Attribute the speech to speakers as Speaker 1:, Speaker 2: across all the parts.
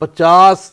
Speaker 1: 50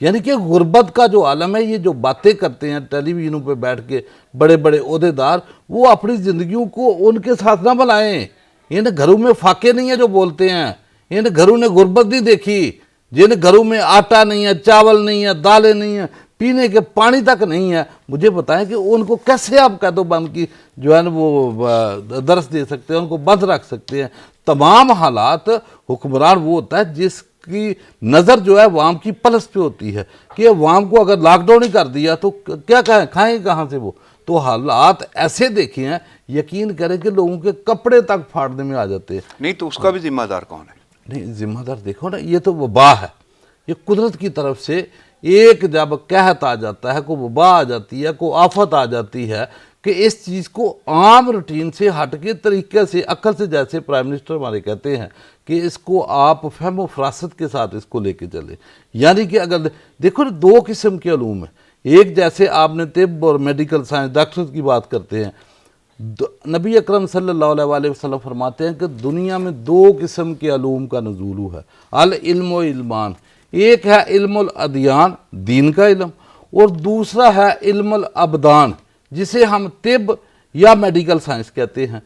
Speaker 1: یعنی کہ غربت کا جو عالم ہے، یہ جو باتیں کرتے ہیں ٹیلی ویژنوں پہ بیٹھ کے بڑے بڑے عہدیدار، وہ اپنی زندگیوں کو ان کے ساتھ نہ بنائیں. ان گھروں میں فاقے نہیں ہیں جو بولتے ہیں، ان گھروں نے غربت نہیں دیکھی، جن گھروں میں آٹا نہیں ہے، چاول نہیں ہے، دالیں نہیں ہیں، پینے کے پانی تک نہیں ہے، مجھے بتائیں کہ ان کو کیسے آپ قید و بند کی جو ہے نا وہ درس دے سکتے ہیں، ان کو بند رکھ سکتے ہیں. تمام حالات حکمران وہ ہوتا ہے جس کی نظر جو ہے عوام کی پلس پہ ہوتی ہے کہ عوام کو اگر لاک ڈاؤن ہی کر دیا تو کیا کھائیں کہاں سے وہ. تو حالات ایسے دیکھے ہیں، یقین کریں کہ لوگوں کے کپڑے تک پھاڑنے میں آ جاتے ہیں.
Speaker 2: نہیں تو اس کا بھی ذمہ دار کون ہے؟
Speaker 1: نہیں، ذمہ دار دیکھو نا، یہ تو وبا ہے، یہ قدرت کی طرف سے ایک جب قحط آ جاتا ہے، کوئی وبا آ جاتی ہے، کوئی آفت آ جاتی ہے کہ اس چیز کو عام روٹین سے ہٹ کے طریقے سے عقل سے، جیسے پرائم منسٹر ہمارے کہتے ہیں کہ اس کو آپ فہم و فراست کے ساتھ اس کو لے کے چلیں. یعنی کہ اگر دیکھو نا، دو قسم کے علوم ہیں. ایک جیسے آپ نے طب اور میڈیکل سائنس ڈاکٹر کی بات کرتے ہیں، نبی اکرم صلی اللہ علیہ وآلہ وسلم فرماتے ہیں کہ دنیا میں دو قسم کے علوم کا نزول ہوا ہے، العلم و علمان. ایک ہے علم الادیان، دین کا علم، اور دوسرا ہے علم الابدان، جسے ہم طب یا میڈیکل سائنس کہتے ہیں.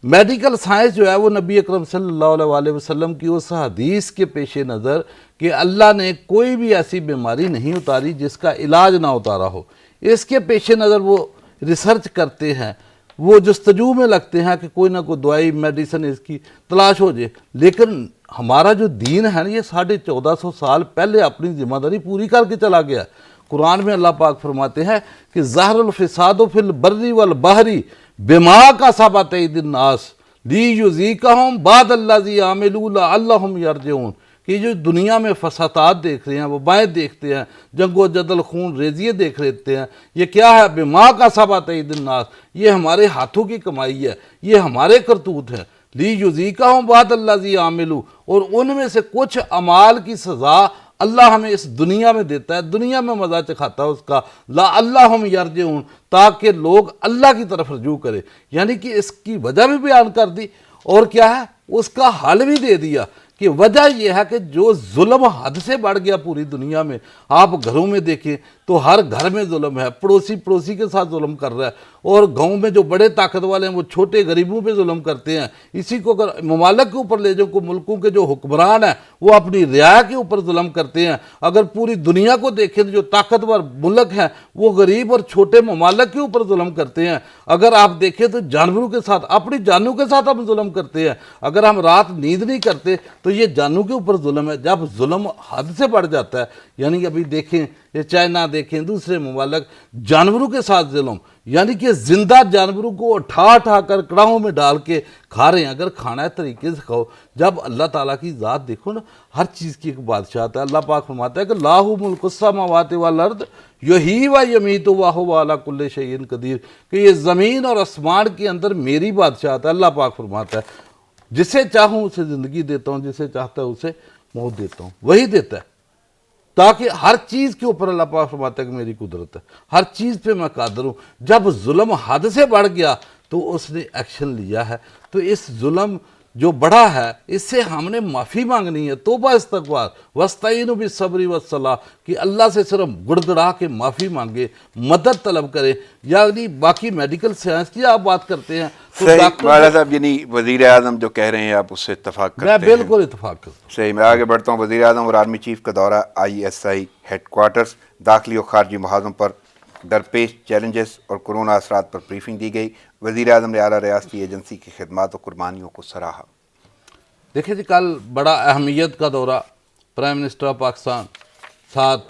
Speaker 1: میڈیکل سائنس جو ہے وہ نبی اکرم صلی اللہ علیہ وآلہ وسلم کی اس حدیث کے پیش نظر کہ اللہ نے کوئی بھی ایسی بیماری نہیں اتاری جس کا علاج نہ اتارا ہو، اس کے پیش نظر وہ ریسرچ کرتے ہیں، وہ جستجو میں لگتے ہیں کہ کوئی نہ کوئی دوائی میڈیسن اس کی تلاش ہو جائے. لیکن ہمارا جو دین ہے نا، یہ 1450 سال پہلے اپنی ذمہ داری پوری کر کے چلا گیا. قرآن میں اللہ پاک فرماتے ہیں کہ ظاہر الفساد فی البر والبحر بما کسبت ایدی الناس لیذیقہم بعض الذی عملوا لعلہم یرجعون. کہ جو دنیا میں فسادات دیکھ رہے ہیں، وبائیں دیکھتے ہیں، جنگ و جدل، خون ریزیے دیکھ لیتے ہیں، یہ کیا ہے؟ بما کسبت ایدی الناس، یہ ہمارے ہاتھوں کی کمائی ہے، یہ ہمارے کرتوت ہیں. لیذیقہم بعض الذی عملوا، اور ان میں سے کچھ اعمال کی سزا اللہ ہمیں اس دنیا میں دیتا ہے، دنیا میں مزہ چکھاتا ہے اس کا، لعلہم یرجعون، تاکہ لوگ اللہ کی طرف رجوع کرے. یعنی کہ اس کی وجہ بھی بیان کر دی، اور کیا ہے؟ اس کا حل بھی دے دیا کہ وجہ یہ ہے کہ جو ظلم حد سے بڑھ گیا پوری دنیا میں. آپ گھروں میں دیکھیں تو ہر گھر میں ظلم ہے، پڑوسی پڑوسی کے ساتھ ظلم کر رہا ہے، اور گاؤں میں جو بڑے طاقت والے ہیں وہ چھوٹے غریبوں پہ ظلم کرتے ہیں. اسی کو اگر ممالک کے اوپر لے جاؤ، کو ملکوں کے جو حکمران ہیں وہ اپنی رعایا کے اوپر ظلم کرتے ہیں. اگر پوری دنیا کو دیکھیں تو جو طاقتور ملک ہیں وہ غریب اور چھوٹے ممالک کے اوپر ظلم کرتے ہیں. اگر آپ دیکھیں تو جانوروں کے ساتھ، اپنی جانوں کے ساتھ ہم ظلم کرتے ہیں. اگر ہم رات نیند نہیں کرتے تو یہ جانوں کے اوپر ظلم ہے. جب ظلم حد سے بڑھ جاتا ہے، یعنی کہ ابھی دیکھیں یہ چائنا دیکھیں، دوسرے ممالک، جانوروں کے ساتھ ظلم، یعنی کہ زندہ جانوروں کو اٹھا کر کڑاہوں میں ڈال کے کھا رہے ہیں. اگر کھانا ہے طریقے سے کھاؤ. جب اللہ تعالیٰ کی ذات دیکھو نا، ہر چیز کی ایک بادشاہت ہے. اللہ پاک فرماتا ہے کہ لاہ ملک السماوات والارض یحیی و یمیت وہو علی کل شیء قدیر، کہ یہ زمین اور آسمان کے اندر میری بادشاہت ہے. اللہ پاک فرماتا ہے جسے چاہوں اسے زندگی دیتا ہوں، جسے چاہتا ہے اسے موت دیتا ہوں. وہی دیتا ہے، تاکہ ہر چیز کے اوپر اللہ پاک فرماتا ہے کہ میری قدرت ہے، ہر چیز پہ میں قادر ہوں. جب ظلم حد سے بڑھ گیا تو اس نے ایکشن لیا ہے. تو اس ظلم جو بڑا ہے اس سے ہم نے معافی مانگنی ہے، توبہ استغفار، واستعینوا بالصبر والصلاۃ، کہ اللہ سے صرف گڑ گڑا کے معافی مانگے، مدد طلب کرے. یعنی باقی میڈیکل سائنس کی آپ بات کرتے ہیں تو
Speaker 2: صحیح
Speaker 1: ڈاکٹر،
Speaker 2: مولانا صاحب، یعنی وزیر اعظم جو کہہ رہے ہیں آپ اس سے اتفاق
Speaker 1: میں
Speaker 2: کرتے ہیں؟
Speaker 1: بالکل اتفاق کرتا ہوں.
Speaker 2: صحیح. میں آگے بڑھتا ہوں. وزیر اعظم اور آرمی چیف کا دورہ، ISI ہیڈ کوارٹرز، داخلی و خارجی محاذوں پر درپیش چیلنجز اور کرونا اثرات پر بریفنگ دی گئی. وزیر اعظم نے اعلیٰ ریاستی ایجنسی کی خدمات و قربانیوں کو سراہا.
Speaker 1: دیکھیں جی، کل بڑا اہمیت کا دورہ، پرائم منسٹر آف پاکستان، ساتھ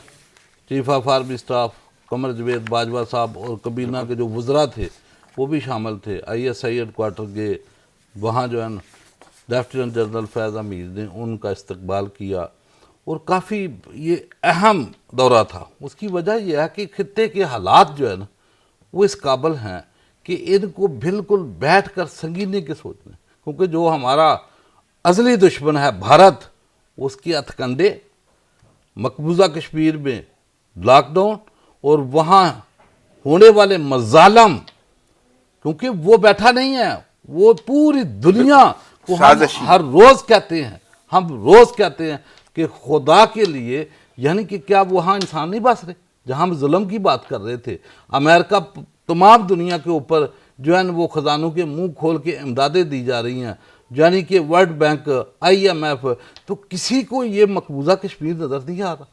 Speaker 1: chief of army staff Qamar Javed Bajwa صاحب اور کابینہ کے جو وزراء تھے وہ بھی شامل تھے. ISI ہیڈ کوارٹر کے وہاں جو ہے نا لیفٹیننٹ جنرل فیض حمید نے ان کا استقبال کیا، اور کافی یہ اہم دورہ تھا. اس کی وجہ یہ ہے کہ خطے کے حالات جو ہے نا وہ اس قابل ہیں کہ ان کو بالکل بیٹھ کر سنگینے کے سوچنے، کیونکہ جو ہمارا ازلی دشمن ہے بھارت، اس کی ہتھ کنڈے، مقبوضہ کشمیر میں لاک ڈاؤن، اور وہاں ہونے والے مظالم، کیونکہ وہ بیٹھا نہیں ہے، وہ پوری دنیا کو ہم ہر روز کہتے ہیں، ہم روز کہتے ہیں کہ خدا کے لیے یعنی کہ کیا وہاں انسان نہیں بس رہے جہاں ہم ظلم کی بات کر رہے تھے؟ امریکہ تمام دنیا کے اوپر جو ہے وہ خزانوں کے منہ کھول کے امدادیں دی جا رہی ہیں، یعنی کہ ورلڈ بینک، IMF، تو کسی کو یہ مقبوضہ کشمیر نظر نہیں آ رہا۔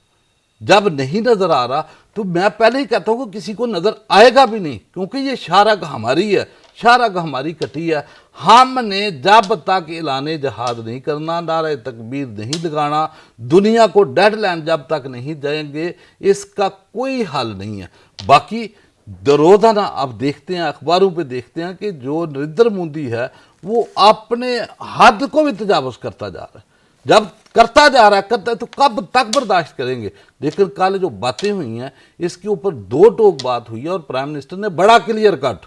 Speaker 1: جب نہیں نظر آ رہا تو میں پہلے ہی کہتا ہوں کہ کسی کو نظر آئے گا بھی نہیں، کیونکہ یہ شاہراہ ہماری ہے، شاہراہ ہماری کٹی ہے۔ ہم نے جب تک اعلان جہاد نہیں کرنا، نعرہ تکبیر نہیں لگانا، دنیا کو ڈیڈ لائن جب تک نہیں دیں گے، اس کا کوئی حل نہیں ہے۔ باقی روزانہ آپ دیکھتے ہیں، اخباروں پہ دیکھتے ہیں کہ جو نریندر مودی ہے وہ اپنے حد کو بھی تجاوز کرتا جا رہا ہے۔ جب کرتا جا رہا ہے کرتا ہے تو کب تک برداشت کریں گے؟ لیکن کل جو باتیں ہوئی ہیں اس کے اوپر دو ٹوک بات ہوئی ہے، اور پرائم منسٹر نے بڑا کلیئر کٹ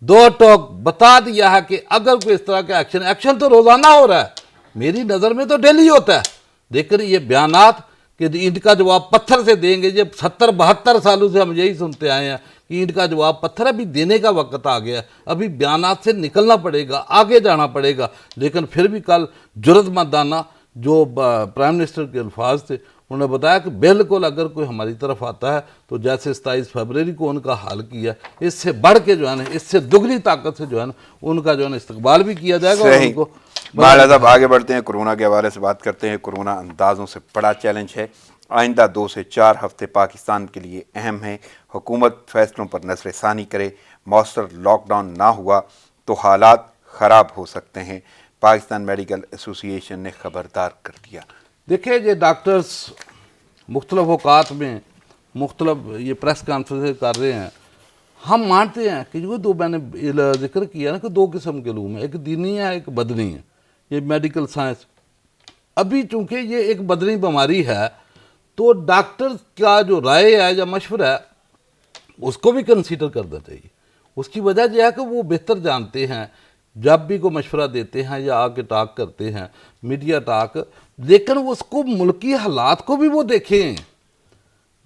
Speaker 1: دو ٹوک بتا دیا ہے کہ اگر کوئی اس طرح کا ایکشن تو روزانہ ہو رہا ہے، میری نظر میں تو ڈیلی ہوتا ہے، لیکن یہ بیانات کہ اینٹ کا جواب پتھر سے دیں گے، یہ 70-72 سالوں سے ہم یہی سنتے آئے ہیں کہ اینٹ کا جواب پتھر، ابھی دینے کا وقت آ گیا ہے، ابھی بیانات سے نکلنا پڑے گا، آگے جانا پڑے گا۔ لیکن پھر بھی کل جرأت مندانہ جو پرائم منسٹر کے الفاظ تھے، انہوں نے بتایا کہ بالکل اگر کوئی ہماری طرف آتا ہے تو جیسے 27 فروری کو ان کا حال کیا، اس سے بڑھ کے جو ہے نا، اس سے دگنی طاقت سے جو ہے نا ان کا جو ہے نا استقبال بھی کیا جائے گا۔ اور ان کو
Speaker 2: مہاراج صاحب آگے بڑھتے ہیں، کورونا کے حوالے سے بات کرتے ہیں۔ کورونا اندازوں سے بڑا چیلنج ہے، آئندہ 2 سے 4 ہفتے پاکستان کے لیے اہم ہیں۔ حکومت فیصلوں پر نظر ثانی کرے، مؤثر لاک ڈاؤن نہ ہوا تو حالات خراب ہو سکتے ہیں، پاکستان میڈیکل ایسوسی ایشن نے خبردار کر دیا۔
Speaker 1: دیکھیں یہ ڈاکٹرز مختلف اوقات میں مختلف یہ پریس کانفرنس کر رہے ہیں، ہم مانتے ہیں کہ جو میں نے ذکر کیا نا کہ 2 قسم کے علوم ہیں، ایک دینی ہے ایک بدنی ہے، یہ میڈیکل سائنس۔ ابھی چونکہ یہ ایک بدنی بیماری ہے تو ڈاکٹر کا جو رائے ہے یا مشورہ ہے اس کو بھی کنسیڈر کرنا چاہیے۔ اس کی وجہ یہ ہے کہ وہ بہتر جانتے ہیں، جب بھی کوئی مشورہ دیتے ہیں یا آ کے ٹاک کرتے ہیں، میڈیا ٹاک، لیکن اس کو ملکی حالات کو بھی وہ دیکھیں۔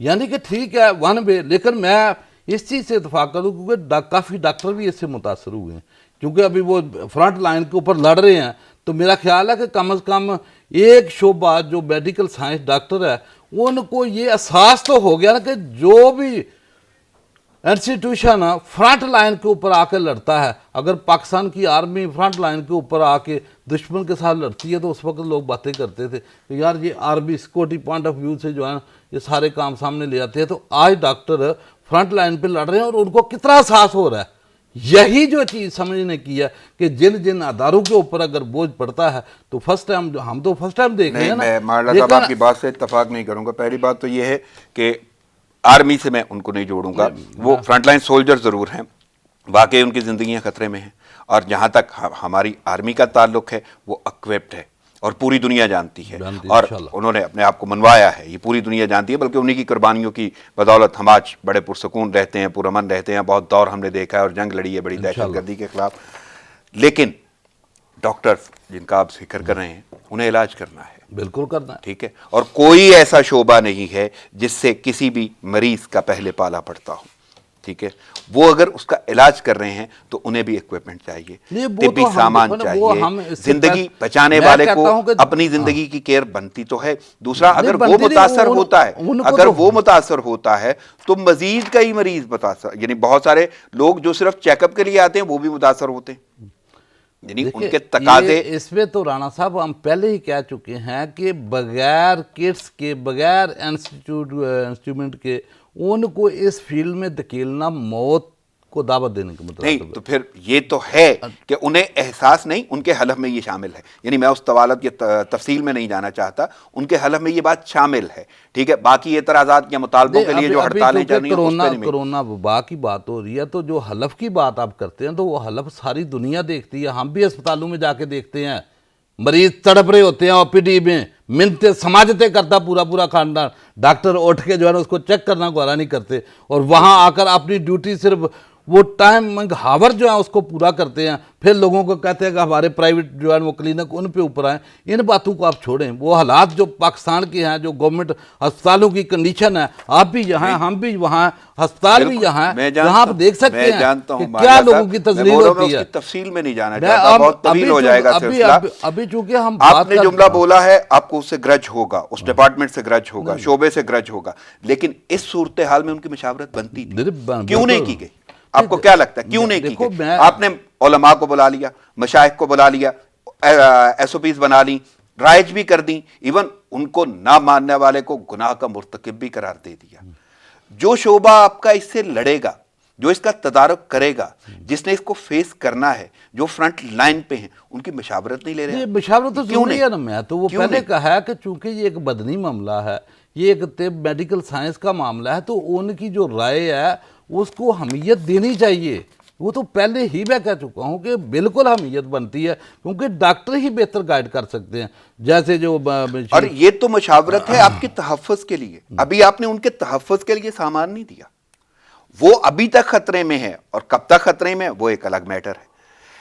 Speaker 1: یعنی کہ ٹھیک ہے ون وے، لیکن میں اس چیز سے اتفاق کروں کیونکہ کافی ڈاکٹر بھی اس سے متاثر ہوئے ہیں، کیونکہ ابھی وہ فرنٹ لائن کے اوپر لڑ رہے ہیں۔ تو میرا خیال ہے کہ کم از کم ایک شعبہ جو میڈیکل سائنس ڈاکٹر ہے ان کو یہ احساس تو ہو گیا نا کہ جو بھی انسٹیٹیوشن فرنٹ لائن کے اوپر آ کے لڑتا ہے، اگر پاکستان کی آرمی فرنٹ لائن کے اوپر آ کے دشمن کے ساتھ لڑتی ہے تو اس وقت لوگ باتیں کرتے تھے کہ یار یہ army security point of view سے جو ہے یہ سارے کام سامنے لے آتے ہیں۔ تو آج ڈاکٹر فرنٹ لائن پہ لڑ رہے ہیں اور ان کو کتنا احساس ہو رہا ہے۔ یہی جو چیز سمجھنے کی ہے کہ جن اداروں کے اوپر اگر بوجھ پڑتا ہے تو فرسٹ ٹائم ہم تو فرسٹ ٹائم دیکھ رہے ہیں نا۔
Speaker 2: میں مہاراج صاحب آپ کی بات سے اتفاق نہیں کروں گا۔ پہلی بات تو یہ ہے کہ آرمی سے میں ان کو نہیں جوڑوں گا، وہ فرنٹ لائن سولجر ضرور ہیں، واقعی ان کی زندگیاں خطرے میں ہیں، اور جہاں تک ہماری آرمی کا تعلق ہے وہ اکوپڈ ہے اور پوری دنیا جانتی ہے، اور انہوں نے اپنے آپ کو منوایا ہے، یہ پوری دنیا جانتی ہے، بلکہ انہی کی قربانیوں کی بدولت ہم آج بڑے پرسکون رہتے ہیں، پرامن رہتے ہیں۔ بہت دور ہم نے دیکھا ہے اور جنگ لڑی ہے بڑی دہشت گردی کے خلاف، لیکن ڈاکٹر جن کا آپ ذکر کر رہے ہیں انہیں علاج کرنا ہے،
Speaker 1: بالکل کرنا ہے،
Speaker 2: ٹھیک ہے، اور کوئی ایسا شعبہ نہیں ہے جس سے کسی بھی مریض کا پہلے پالا پڑتا ہو، ٹھیک ہے۔ وہ اگر اس کا علاج کر رہے ہیں تو انہیں بھی اکوپمنٹ چاہیے، طبی سامان چاہیے، زندگی بچانے والے کو اپنی زندگی کی کیئر بنتی تو ہے۔ دوسرا اگر وہ متاثر ہوتا ہے تو مزید کئی مریض متاثر، یعنی بہت سارے لوگ جو صرف چیک اپ کے لیے آتے ہیں وہ بھی متاثر ہوتے ہیں، یعنی ان کے تقاضے۔
Speaker 1: اس میں تو رانا صاحب ہم پہلے ہی کہہ چکے ہیں کہ بغیر کٹس کے، بغیر انسٹرومنٹ کے ان کو اس فیلڈ میں دھکیلنا موت کو دعوت دینے کا مطلب
Speaker 2: نہیں، تو پھر یہ تو ہے کہ انہیں احساس نہیں، ان کے حلف میں یہ شامل ہے، یعنی میں اس طوالت کی تفصیل میں نہیں جانا چاہتا، ان کے حلف میں یہ بات شامل ہے، ٹھیک ہے۔ باقی اعتراضات یا مطالبوں کے لیے جو ہڑتالیں چل رہی ہیں،
Speaker 1: کرونا وبا کی بات ہو رہی ہے، تو جو حلف کی بات آپ کرتے ہیں تو وہ حلف ساری دنیا دیکھتی ہے، ہم بھی اسپتالوں میں جا کے دیکھتے ہیں، مریض تڑپ رہے ہوتے ہیں OPD میں، منتیں سماجتیں کرتا پورا خاندان، ڈاکٹر اٹھ کے جو ہے نا اس کو چیک کرنا گوارا نہیں کرتے، اور وہاں آ کر اپنی ڈیوٹی صرف وہ ٹائم ہاور جو ہے اس کو پورا کرتے ہیں، پھر لوگوں کو کہتے ہیں کہ ہمارے پرائیویٹ جو ہے وہ کلینک ان پہ اوپر آئیں. ان باتوں کو آپ چھوڑیں. وہ حالات جو پاکستان کے ہیں، جو گورنمنٹ ہسپتالوں کی کنڈیشن ہے، آپ بھی یہاں ہیں، ہم بھی وہاں ہیں، ہسپتال بھی یہاں ہیں، جہاں آپ دیکھ سکتے ہیں کہ کیا لوگوں کی تذلیل ہوتی ہے.
Speaker 2: تفصیل میں نہیں جانا چاہتا، بہت طویل ہو جائے گا سلسلہ.
Speaker 1: ابھی چونکہ ہم
Speaker 2: آپ نے جملہ بولا ہے، آپ کو اس سے گرج ہوگا، اس ڈپارٹمنٹ سے گرج ہوگا، شعبے سے گرج ہوگا، لیکن اس صورتحال میں ان کی مشاورت بنتی تھی، کیوں نہیں کی گئی؟ آپ کو کیا لگتا ہے کیوں نہیں کی گئی؟ آپ نے علماء کو بلا لیا، مشائخ کو بلا لیا، ایس او پیز بنا لی، رائج بھی کر دی، ایون ان کو نہ ماننے والے کو گناہ کا مرتکب بھی قرار دے دیا. جو شعبہ آپ کا اس سے لڑے گا، جو اس کا تدارک کرے گا، جس نے اس کو فیس کرنا ہے، جو فرنٹ لائن پہ ہیں، ان کی مشاورت نہیں لے رہے ہیں.
Speaker 1: مشاورت تو ضروری ہے نا. میں تو وہ پہلے کہا ہے کہ چونکہ یہ ایک بدنی معاملہ ہے، یہ ایک طب میڈیکل سائنس کا معاملہ ہے، تو ان کی جو رائے ہے اس کو اہمیت دینی چاہیے. وہ تو پہلے ہی میں کہہ چکا ہوں کہ بالکل اہمیت بنتی ہے، کیونکہ ڈاکٹر ہی بہتر گائیڈ کر سکتے ہیں. جیسے جو
Speaker 2: اور یہ تو مشاورت ہے آپ کے تحفظ کے لیے. ابھی آپ نے ان کے تحفظ کے لیے سامان نہیں دیا، وہ ابھی تک خطرے میں ہے، اور کب تک خطرے میں وہ ایک الگ میٹر ہے.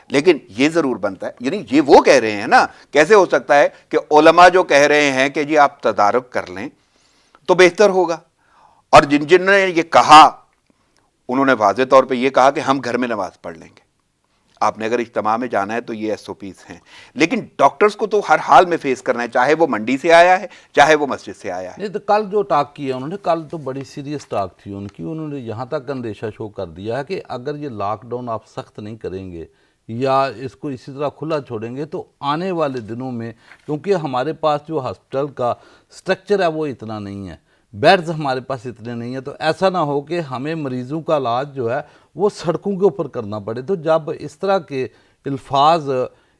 Speaker 2: لیکن یہ ضرور بنتا ہے، یعنی یہ وہ کہہ رہے ہیں نا، کیسے ہو سکتا ہے کہ علماء جو کہہ رہے ہیں کہ جی آپ تدارک کر لیں تو بہتر ہوگا، اور جن نے یہ کہا انہوں نے واضح طور پہ یہ کہا کہ ہم گھر میں نماز پڑھ لیں گے. آپ نے اگر اجتماع میں جانا ہے تو یہ ایس او پیز ہیں، لیکن ڈاکٹرز کو تو ہر حال میں فیس کرنا ہے، چاہے وہ منڈی سے آیا ہے، چاہے وہ مسجد سے آیا ہے.
Speaker 1: نہیں تو کل جو ٹاک کیا انہوں نے، کل تو بڑی سیریس ٹاک تھی ان کی. انہوں نے یہاں تک اندیشہ شو کر دیا ہے کہ اگر یہ لاک ڈاؤن آپ سخت نہیں کریں گے یا اس کو اسی طرح کھلا چھوڑیں گے تو آنے والے دنوں میں، کیونکہ ہمارے پاس جو ہاسپٹل کا سٹرکچر ہے وہ اتنا نہیں ہے، بیڈز ہمارے پاس اتنے نہیں ہیں، تو ایسا نہ ہو کہ ہمیں مریضوں کا علاج جو ہے وہ سڑکوں کے اوپر کرنا پڑے. تو جب اس طرح کے الفاظ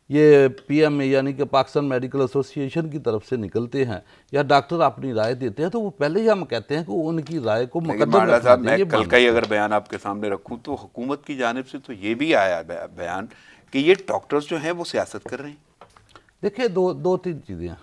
Speaker 1: یہ پی ایم اے یعنی کہ پاکستان میڈیکل ایسوسی ایشن کی طرف سے نکلتے ہیں یا ڈاکٹر اپنی رائے دیتے ہیں، تو وہ پہلے ہی ہم کہتے ہیں کہ ان کی رائے کو مقدم رکھنا
Speaker 2: صاحب
Speaker 1: چاہیے.
Speaker 2: میں کل کا ہی اگر بیان آپ کے سامنے رکھوں تو حکومت کی جانب سے تو یہ بھی آیا بیان کہ یہ ڈاکٹرز جو ہیں وہ سیاست کر رہے ہیں.
Speaker 1: دیکھیں دو تین چیزیں ہیں.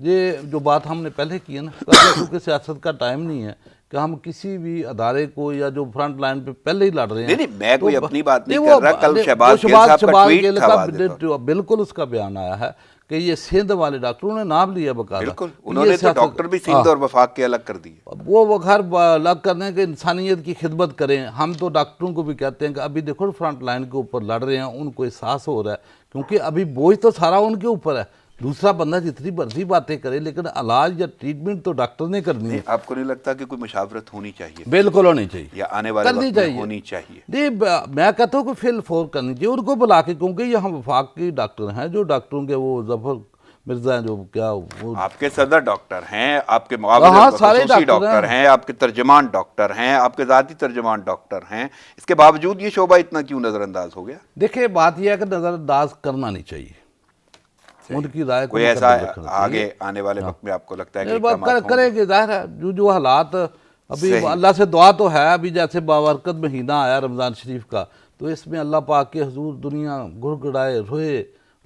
Speaker 1: یہ جو بات ہم نے پہلے کی ہے نا، کیونکہ سیاست کا ٹائم نہیں ہے کہ ہم کسی بھی ادارے کو یا جو فرنٹ لائن پہ پہلے ہی لڑ رہے ہیں.
Speaker 2: نہیں میں کوئی اپنی بات نہیں کر رہا. کل شہباز گل صاحب کا ٹویٹ تھا،
Speaker 1: بالکل اس کا بیان آیا ہے کہ یہ سندھ والے ڈاکٹروں نے نام لیا باقاعدہ.
Speaker 2: بالکل انہوں نے تو ڈاکٹر بھی سندھ اور وفاق کے الگ کر دیے.
Speaker 1: وہ گھر الگ کرنے کے انسانیت کی خدمت کریں. ہم تو ڈاکٹروں کو بھی کہتے ہیں کہ ابھی دیکھو فرنٹ لائن کے اوپر لڑ رہے ہیں، ان کو احساس ہو رہا ہے، کیونکہ ابھی بوجھ تو سارا ان کے اوپر ہے. دوسرا بندہ جتنی مرضی باتیں کرے لیکن علاج یا ٹریٹمنٹ تو ڈاکٹر نے کرنی ہے.
Speaker 2: آپ کو نہیں لگتا کہ کوئی مشاورت ہونی چاہیے؟
Speaker 1: بالکل ہونی چاہیے،
Speaker 2: یا آنے والے وقت میں ہونی چاہیے.
Speaker 1: نہیں میں کہتا ہوں کہ فی الفور کرنی چاہیے ان کو بلا کے، کیونکہ یہ ہم وفاق کے ڈاکٹر ہیں، جو ڈاکٹروں کے وہ ظفر مرزا ہیں، جو کیا وہ
Speaker 2: آپ کے صدر ڈاکٹر ہیں، آپ کے معاون خصوصی ڈاکٹر ہیں، آپ کے ترجمان ڈاکٹر ہیں، آپ کے ذاتی ترجمان ڈاکٹر ہیں، اس کے باوجود یہ شعبہ اتنا کیوں نظر انداز ہو گیا؟
Speaker 1: دیکھیں بات یہ ہے کہ نظر انداز کرنا نہیں چاہیے، ان کی رائے کو
Speaker 2: کوئی ایسا آگے آنے والے وقت میں آپ کو لگتا ہے کہ
Speaker 1: کریں گے. ظاہر ہے جو حالات ابھی اللہ سے دعا تو ہے، ابھی جیسے بابرکت مہینہ آیا رمضان شریف کا، تو اس میں اللہ پاک کے حضور دنیا گڑ گڑائے روئے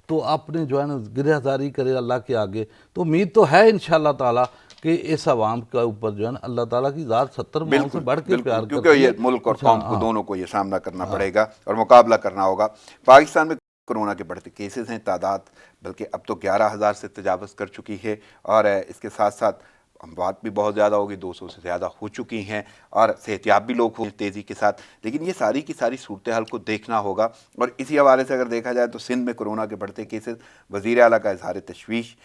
Speaker 1: تو اپنے جو ہے نا گرہ زاری کرے اللہ کے آگے. تو امید تو ہے انشاءاللہ تعالی کہ اس عوام کے اوپر جو ہے نا اللہ تعالیٰ کی ذات 70 ماہوں سے بڑھ کے پیار کرتی ہے،
Speaker 2: کیونکہ یہ ملک اور قوم کو دونوں کو یہ سامنا کرنا پڑے گا اور مقابلہ کرنا ہوگا. پاکستان میں کورونا کے بڑھتے کیسز ہیں، تعداد بلکہ اب تو 11,000 سے تجاوز کر چکی ہے، اور اس کے ساتھ ساتھ اموات بھی بہت زیادہ ہوگی، 200 سے زیادہ ہو چکی ہیں، اور صحتیاب بھی لوگ ہوں تیزی کے ساتھ. لیکن یہ ساری کی ساری صورتحال کو دیکھنا ہوگا. اور اسی حوالے سے اگر دیکھا جائے تو سندھ میں کورونا کے بڑھتے کیسز، وزیر اعلیٰ کا اظہار تشویش،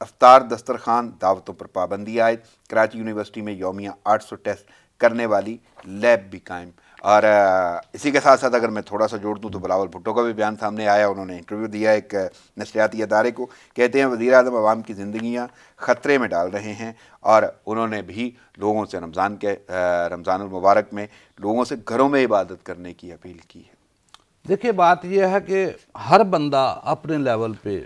Speaker 2: افطار دسترخوان دعوتوں پر پابندی عائد، کراچی یونیورسٹی میں یومیہ 800 ٹیسٹ کرنے والی لیب بھی قائم. اور اسی کے ساتھ ساتھ اگر میں تھوڑا سا جوڑ دوں تو بلاول بھٹو کا بھی بیان سامنے آیا. انہوں نے انٹرویو دیا ایک نشریاتی ادارے کو، کہتے ہیں وزیر اعظم عوام کی زندگیاں خطرے میں ڈال رہے ہیں، اور انہوں نے بھی لوگوں سے رمضان المبارک میں لوگوں سے گھروں میں عبادت کرنے کی اپیل کی ہے.
Speaker 1: دیکھیں بات یہ ہے کہ ہر بندہ اپنے لیول پہ،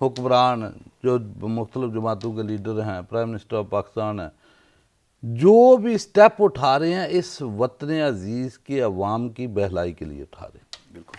Speaker 1: حکمران جو مختلف جماعتوں کے لیڈر ہیں، پرائم منسٹر آف پاکستان ہیں، جو بھی سٹیپ اٹھا رہے ہیں اس وطن عزیز کے عوام کی بہلائی کے لیے اٹھا رہے ہیں.
Speaker 2: بالکل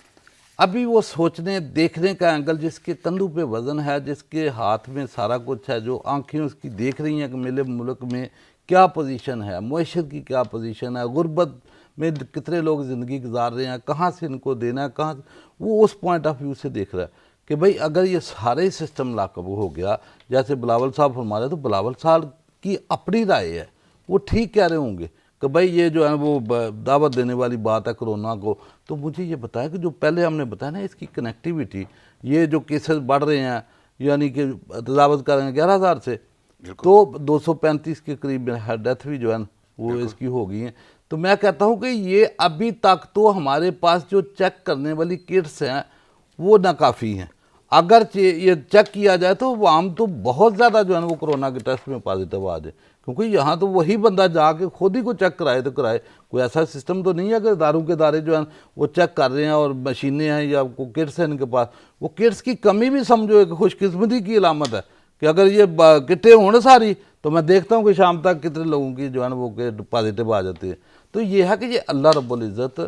Speaker 1: ابھی وہ سوچنے دیکھنے کا اینگل، جس کے کندھوں پہ وزن ہے، جس کے ہاتھ میں سارا کچھ ہے، جو آنکھیں اس کی دیکھ رہی ہیں کہ میرے ملک میں کیا پوزیشن ہے، معیشت کی کیا پوزیشن ہے، غربت میں کتنے لوگ زندگی گزار رہے ہیں, کہاں سے ان کو دینا ہے, کہاں وہ اس پوائنٹ آف ویو سے دیکھ رہا ہے کہ بھئی اگر یہ سارے سسٹم لاگو ہو گیا, جیسے بلاول صاحب فرما رہے تو بلاول صاحب کی اپنی رائے ہے, وہ ٹھیک کہہ رہے ہوں گے کہ بھئی یہ جو ہے وہ دعوت دینے والی بات ہے کرونا کو. تو مجھے یہ بتایا کہ جو پہلے ہم نے بتایا نا اس کی کنیکٹیویٹی, یہ جو کیسز بڑھ رہے ہیں یعنی کہ تجاوز کر رہے ہیں 11,000 سے, تو 235 کے قریب ڈیتھ بھی جو ہے وہ اس کی ہو گئی ہیں. تو میں کہتا ہوں کہ یہ ابھی تک تو ہمارے پاس جو چیک کرنے والی کٹس ہیں وہ ناکافی ہیں. اگر یہ چیک کیا جائے تو وہ عام تو بہت زیادہ جو ہے نا وہ کرونا کے ٹیسٹ میں پازیٹیو آ جائے, کیونکہ یہاں تو وہی بندہ جا کے خود ہی کو چیک کرائے تو کرائے. کوئی ایسا سسٹم تو نہیں ہے کہ اداروں کے ادارے جو ہیں وہ چیک کر رہے ہیں اور مشینیں ہیں یا کوئی کٹس ہیں ان کے پاس. وہ کٹس کی کمی بھی سمجھو ایک خوش قسمتی کی علامت ہے کہ اگر یہ کٹیں ہوں ساری تو میں دیکھتا ہوں کہ شام تک کتنے لوگوں کی جو ہے نا وہ پازیٹیو آ جاتی ہے. تو یہ ہے کہ یہ اللہ رب العزت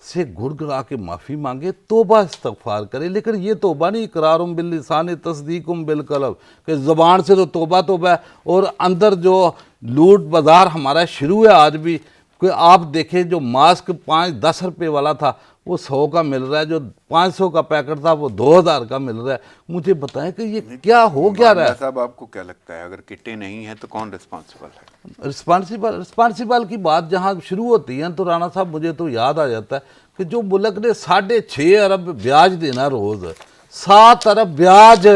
Speaker 1: سے گڑ گڑا کے معافی مانگے, توبہ استغفار کرے, لیکن یہ توبہ نہیں اقرارم باللسان تصدیقم بالقلب کہ زبان سے تو توبہ توبہ ہے اور اندر جو لوٹ بازار ہمارا شروع ہے آج بھی. کہ آپ دیکھیں جو ماسک 5-10 روپے والا تھا وہ 100 کا مل رہا ہے, جو 500 کا پیکٹ تھا وہ 2,000 کا مل رہا ہے. مجھے بتائیں کہ یہ کیا ہو کیا رہا ہے.
Speaker 2: صاحب آپ کو کیا لگتا ہے اگر کٹیں نہیں ہیں تو کون رسپانسبل ہے؟
Speaker 1: رسپانسیبل کی بات جہاں شروع ہوتی ہے تو رانا صاحب مجھے تو یاد آ جاتا ہے کہ جو ملک نے 6.5 ارب بیاج دینا روز, 7 ارب بیاج,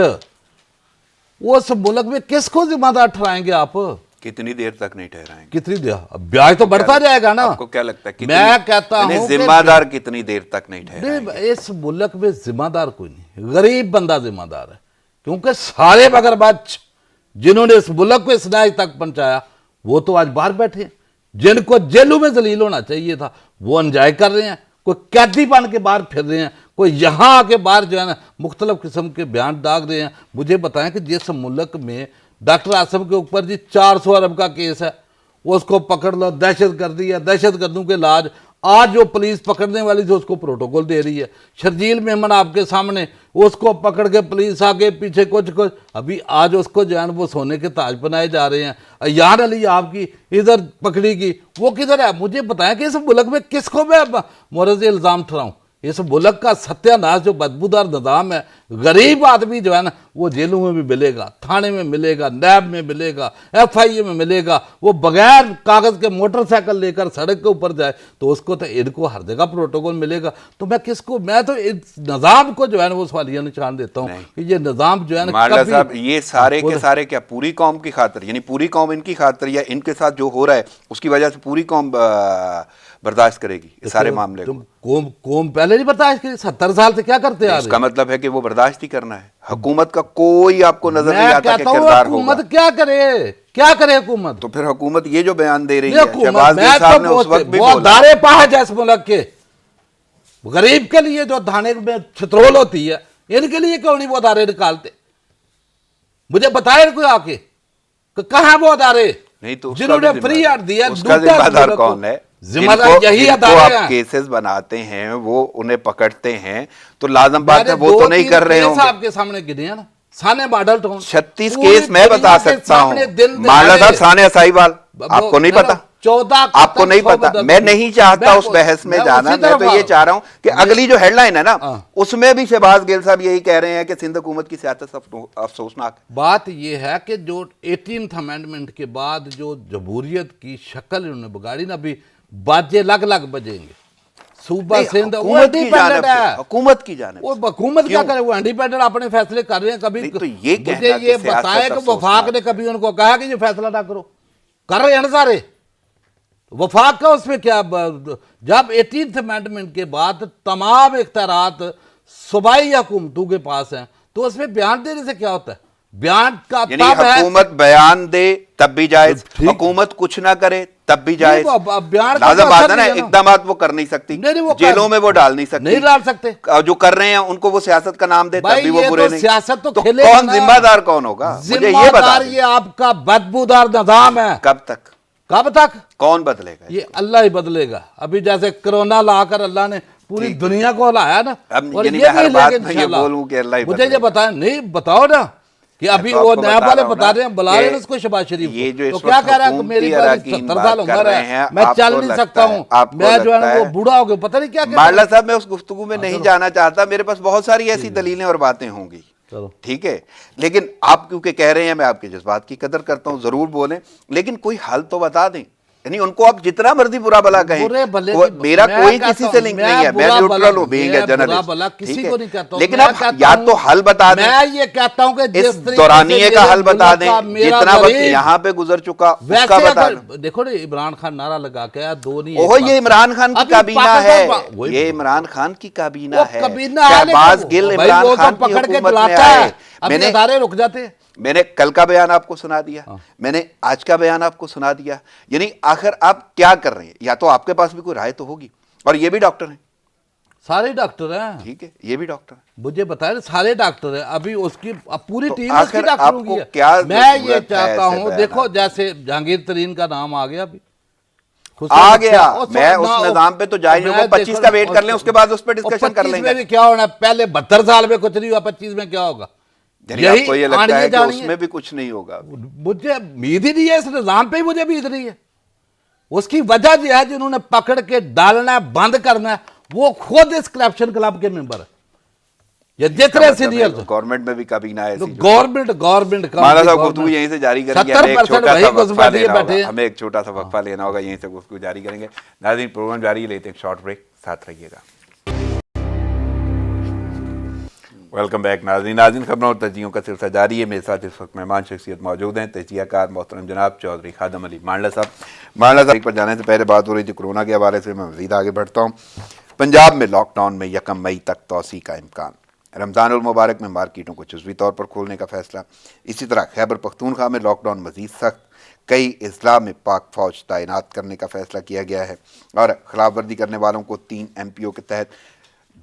Speaker 1: اس ملک میں کس کو ذمہ دار ٹھہرائیں گے آپ؟
Speaker 2: کتنی دیر تک نہیں ٹھہرائیں گے؟
Speaker 1: کتنی دیر؟ بیاج تو بڑھتا جائے گا نا.
Speaker 2: آپ کو کیا لگتا ہے
Speaker 1: میں کہتا ہوں
Speaker 2: ذمہ دار کتنی دیر تک نہیں ٹھہرائیں گے؟
Speaker 1: اس ملک میں ذمہ دار کوئی نہیں, غریب بندہ ذمہ دار ہے, کیونکہ سارے مگر بچ جنہوں نے اس ملک کو اس نتیجے تک پہنچایا وہ تو آج باہر بیٹھے ہیں. جن کو جیلوں میں ذلیل ہونا چاہیے تھا وہ انجوائے کر رہے ہیں, کوئی قیدی بن کے باہر پھر رہے ہیں, کوئی یہاں آ کے باہر جو ہے نا مختلف قسم کے بیان داغ رہے ہیں. مجھے بتائیں کہ جس ملک میں ڈاکٹر عاصم کے اوپر جی 400 ارب کا کیس ہے, اس کو پکڑ لو, دہشت گردی ہے, دہشت گردوں کے علاج, آج جو پولیس پکڑنے والی تھی اس کو پروٹوکول دے رہی ہے. شرجیل میمن آپ کے سامنے, اس کو پکڑ کے پولیس آگے پیچھے کچھ ابھی آج اس کو جو ہے وہ سونے کے تاج بنائے جا رہے ہیں. ایان علی آپ کی ادھر پکڑی کی, وہ کدھر ہے؟ مجھے بتائیں کہ اس ملک میں کس کو میں مورد الزام ٹھہراؤں؟ اس ملک کا ستیہ ناش جو بدبودار نظام ہے, غریب آدمی جو ہے نا وہ جیلوں میں بھی ملے گا, تھانے میں ملے گا, نیب میں ملے گا, ایف آئی اے میں ملے گا. وہ بغیر کاغذ کے موٹر سائیکل لے کر سڑک کے اوپر جائے تو اس کو تو ان کو ہر جگہ پروٹوکول ملے گا. تو میں کس کو, میں تو اس نظام کو جو ہے نا وہ سوالیہ نشان دیتا ہوں کہ یہ نظام جو ہے نا
Speaker 2: مالا صاحب یہ سارے کے سارے کیا پوری قوم کی خاطر, یعنی پوری قوم ان کی خاطر, یا ان کے ساتھ جو ہو رہا ہے اس کی وجہ سے پوری قوم برداشت کرے گی اس سارے معاملے کو؟
Speaker 1: قوم پہلے نہیں برداشت کری, 70 سال سے کیا کرتے آ رہے ہیں.
Speaker 2: اس کا مطلب ہے کہ وہ برداشت ہی کرنا ہے. حکومت کا کوئی آپ کو نظر نہیں
Speaker 1: میں
Speaker 2: آتا کہ
Speaker 1: کہتا ہوں
Speaker 2: کردار ہوگا.
Speaker 1: حکومت کیا کرے, کیا کرے حکومت؟
Speaker 2: تو پھر حکومت یہ جو بیان دے رہی ہے,
Speaker 1: حکومت
Speaker 2: شہباز گل صاحب نے اس وقت بھی
Speaker 1: وہ
Speaker 2: بولا
Speaker 1: دارے پاہ ہے اس ملک کے, غریب کے لیے جو دھانے میں چھترول ہوتی ہے ان کے لیے کیوں نہیں وہ ادارے نکالتے؟ مجھے بتائے کوئی آ کے کہ کہاں وہ ادارے
Speaker 2: نہیں, تو
Speaker 1: جنہوں نے فری ہٹ دیا.
Speaker 2: اس کا ذمہ دار کون ہے؟
Speaker 1: ذمہ دار یہی ادارے
Speaker 2: آپ
Speaker 1: ہیں.
Speaker 2: کیسز بناتے ہیں وہ انہیں پکڑتے ہیں تو لازم بات ہے وہ تو نہیں کر رہے ہوں
Speaker 1: صاحب کے سامنے گنے ہیں نا, سانے ماڈل ٹاؤن
Speaker 2: 36 کیس میں بتا سکتا ہوں. مالا صاحب ثانیہ سائیوال آپ کو نہیں پتا,
Speaker 1: 14
Speaker 2: آپ کو نہیں پتا. میں نہیں چاہتا اس بحث میں جانا, میں تو یہ چاہ رہا ہوں کہ اگلی جو ہیڈ لائن ہے نا اس میں بھی شہباز گل صاحب یہی کہہ رہے ہیں کہ سندھ حکومت کی سیاست افسوسناک.
Speaker 1: بات یہ ہے کہ جو 18th امینڈمنٹ کے بعد جو جمہوریت کی شکل انہوں نے بگاڑی نا, ابھی باجے لگ بجیں گے. صوبہ سندھ وہ انڈیپینڈنٹ ہے,
Speaker 2: حکومت کی جانب,
Speaker 1: وہ حکومت کیا کرے, وہ انڈیپینڈنٹ اپنے فیصلے کر رہے ہیں. کبھی مجھے یہ بتائے کہ وفاق نے کبھی ان کو کہا کہ یہ فیصلہ نہ کرو, کر رہے ہیں نا سارے. وفاق کا اس میں کیا, جب 18th امینڈمنٹ کے بعد تمام اختیارات صوبائی حکومتوں کے پاس ہیں تو اس میں بیان دینے سے کیا ہوتا ہے؟ بیان کا
Speaker 2: یعنی
Speaker 1: تب ہے
Speaker 2: حکومت بیان دے تب بھی جائز, حکومت کچھ نہ کرے تب بھی جائز. لازم بات ہے نا, اقدامات وہ کر نہیں سکتی, جیلوں میں وہ ڈال نہیں سکتی,
Speaker 1: نہیں ڈال سکتے,
Speaker 2: جو کر رہے ہیں ان کو وہ سیاست کا نام دے تب بھی وہ برے نہیں.
Speaker 1: سیاست تو
Speaker 2: کون ذمہ دار کون ہوگا مجھے یہ بتا دیں.
Speaker 1: یہ آپ کا بدبودار نظام ہے.
Speaker 2: کب تک کون بدلے گا؟
Speaker 1: یہ اللہ ہی بدلے گا. ابھی جیسے کرونا لا کر اللہ نے پوری دنیا کو ہلایا نا, اور یہ نہیں لے کے انشاءاللہ. مجھے یہ بتائیں, نہیں بتاؤ نا کہ ابھی
Speaker 2: تو آپ
Speaker 1: وہ
Speaker 2: کو
Speaker 1: نیب
Speaker 2: بتا
Speaker 1: والے
Speaker 2: رہا ہوں
Speaker 1: بتا رہے ہیں،
Speaker 2: نا
Speaker 1: بلا رہے ہیں
Speaker 2: کہ
Speaker 1: اس کو شہباز شریف
Speaker 2: یہ جو
Speaker 1: کو،
Speaker 2: اس
Speaker 1: تو کیا
Speaker 2: وقت
Speaker 1: کہہ رہا ہے کہ
Speaker 2: حکومتی
Speaker 1: میری بات
Speaker 2: اراکین
Speaker 1: 70
Speaker 2: بات
Speaker 1: سال
Speaker 2: کر
Speaker 1: عمر
Speaker 2: رہے
Speaker 1: ہے،
Speaker 2: ہیں،
Speaker 1: میں
Speaker 2: آپ
Speaker 1: چل
Speaker 2: کو
Speaker 1: نہیں
Speaker 2: لگتا
Speaker 1: سکتا
Speaker 2: ہے-
Speaker 1: ہوں،
Speaker 2: آپ کو
Speaker 1: میں جو ہے
Speaker 2: لگتا
Speaker 1: وہ بوڑھا ہو گیا، پتہ نہیں کیا کہتا
Speaker 2: مارلا
Speaker 1: ہے۔
Speaker 2: صاحب میں اس گفتگو میں نہیں جانا چاہتا، میرے پاس بہت ساری ایسی دلیلیں اور باتیں ہوں گی،
Speaker 1: چلو
Speaker 2: ٹھیک ہے، لیکن آپ کیونکہ کہہ رہے ہیں، میں آپ کے جذبات کی قدر کرتا ہوں، ضرور بولیں، لیکن کوئی حل تو بتا دیں، یعنی ان کو آپ جتنا مرضی برا بلا کہیں،
Speaker 1: برے بھلے
Speaker 2: میرا
Speaker 1: میں
Speaker 2: کوئی
Speaker 1: کہتا
Speaker 2: کسی
Speaker 1: ہوں،
Speaker 2: سے لنک نہیں ہے، میں
Speaker 1: برا
Speaker 2: نیوٹرل ہوں،
Speaker 1: بلا-
Speaker 2: بینگ اے
Speaker 1: میں برا
Speaker 2: جرنلسٹ،
Speaker 1: بلا کسی
Speaker 2: ٹھیک ہے،
Speaker 1: کو نہیں کہتا ہوں،
Speaker 2: لیکن
Speaker 1: میں
Speaker 2: اب
Speaker 1: کہتا
Speaker 2: یا
Speaker 1: ہوں-
Speaker 2: تو حل بتا دیں،
Speaker 1: میں یہ کہتا ہوں کہ
Speaker 2: اس
Speaker 1: جس طریقے سے
Speaker 2: دورانیے کا
Speaker 1: میرے
Speaker 2: حل بتا
Speaker 1: ملک
Speaker 2: دیں،
Speaker 1: کا میرا
Speaker 2: جتنا وقت
Speaker 1: غریب-
Speaker 2: یہاں پہ گزر چکا اس کا
Speaker 1: ویسے
Speaker 2: بتا
Speaker 1: اگر
Speaker 2: دیں۔
Speaker 1: دیکھو نا، عمران خان نعرہ لگا کے آیا، دو نہیں
Speaker 2: اوہ
Speaker 1: ایک
Speaker 2: یہ عمران خان کی
Speaker 1: ابھی
Speaker 2: کابینہ
Speaker 1: پاکستان
Speaker 2: ہے،
Speaker 1: وہی
Speaker 2: یہ عمران خان کی کابینہ
Speaker 1: وہ
Speaker 2: ہے،
Speaker 1: کابینہ ہے،
Speaker 2: شہباز
Speaker 1: لیکن
Speaker 2: گل
Speaker 1: بھائی
Speaker 2: عمران
Speaker 1: وہ
Speaker 2: خان
Speaker 1: تو
Speaker 2: کی
Speaker 1: پکڑ کے
Speaker 2: حکومت میں
Speaker 1: دلاتا ہے،
Speaker 2: آئے، میں
Speaker 1: ابھی
Speaker 2: نے
Speaker 1: ادارے رک جاتے ہیں۔
Speaker 2: میں نے کل کا بیان آپ کو سنا دیا، میں نے آج کا بیان آپ کو سنا دیا، یعنی آخر آپ کیا کر رہے ہیں؟ یا تو آپ کے پاس بھی کوئی رائے تو ہوگی، اور یہ بھی ڈاکٹر ہیں،
Speaker 1: سارے ڈاکٹر ہیں،
Speaker 2: ٹھیک ہے، یہ بھی ڈاکٹر ہیں،
Speaker 1: مجھے بتائیں سارے ڈاکٹر ہیں، ابھی اس کی پوری
Speaker 2: تو
Speaker 1: ٹیم اس کی
Speaker 2: آخر
Speaker 1: ڈاکٹروں
Speaker 2: آپ
Speaker 1: کی
Speaker 2: کو
Speaker 1: ہے۔
Speaker 2: کیا
Speaker 1: میں یہ
Speaker 2: ضرورت ہے
Speaker 1: چاہتا
Speaker 2: ایسے
Speaker 1: ہوں،
Speaker 2: بیانات
Speaker 1: دیکھو
Speaker 2: کی؟
Speaker 1: جیسے جہانگیر ترین کا نام آ گیا ابھی،
Speaker 2: آ گیا، میں اس نظام پہ تو جائیں، وہ 25 کا ویٹ کر لیں، اس کے بعد اس پہ ڈسکشن کر لیں
Speaker 1: 25
Speaker 2: گے۔
Speaker 1: میں بھی کیا ہونا ہے، پہلے 72 سال میں کچھ نہیں ہوا، 25 میں کیا ہوگا؟
Speaker 2: یعنی آپ کو یہ لگتا
Speaker 1: آنیے
Speaker 2: ہے کہ
Speaker 1: جانی
Speaker 2: اس میں بھی کچھ نہیں ہوگا؟
Speaker 1: مجھے امید ہی نہیں ہے، اس نظام پہ ہی مجھے امید نہیں ہے۔ اس کی وجہ یہ ہے جنہوں نے پکڑ کے ڈالنا ہے، بند کرنا ہے، وہ خود اس کرپشن کلب کے ممبر ہیں، یہ جتنے سینئر
Speaker 2: گورنمنٹ میں بھی کابینہ ہے ایسی جو-
Speaker 1: گورنمنٹ کا
Speaker 2: مالا صاحب گفتگو یہیں سے جاری کریں گے، ہمیں ایک
Speaker 1: 70%
Speaker 2: چھوٹا
Speaker 1: وہی
Speaker 2: سا وقفہ
Speaker 1: گزبٹیے
Speaker 2: لینا
Speaker 1: بیٹھے
Speaker 2: ہوگا،
Speaker 1: ہیں۔
Speaker 2: ہمیں ایک چھوٹا سا وقفہ لینا ہوگا، یہیں سے گفتگو جاری کریں گے۔ ناظرین پروگرام جاری لیتے ہیں، شارٹ بریک، ساتھ رہیے گا۔ ویلکم بیک ناظرین خبروں اور تجزیوں کا سلسلہ جاری ہے، میرے ساتھ اس وقت مہمان شخصیت موجود ہیں، تجزیہ کار محترم جناب چودھری خادم علی مانڈلا صاحب پر جانے سے پہلے بات ہو رہی تھی کورونا کے حوالے سے، میں مزید آگے بڑھتا ہوں۔ پنجاب میں لاک ڈاؤن میں 1 مئی تک توسیع کا امکان، رمضان المبارک میں مارکیٹوں کو جزوی طور پر کھولنے کا فیصلہ، اسی طرح خیبر پختونخوا میں لاک ڈاؤن مزید سخت، کئی اضلاع میں پاک فوج تعینات کرنے کا فیصلہ کیا گیا ہے، اور خلاف ورزی کرنے والوں کو 3 MPO کے تحت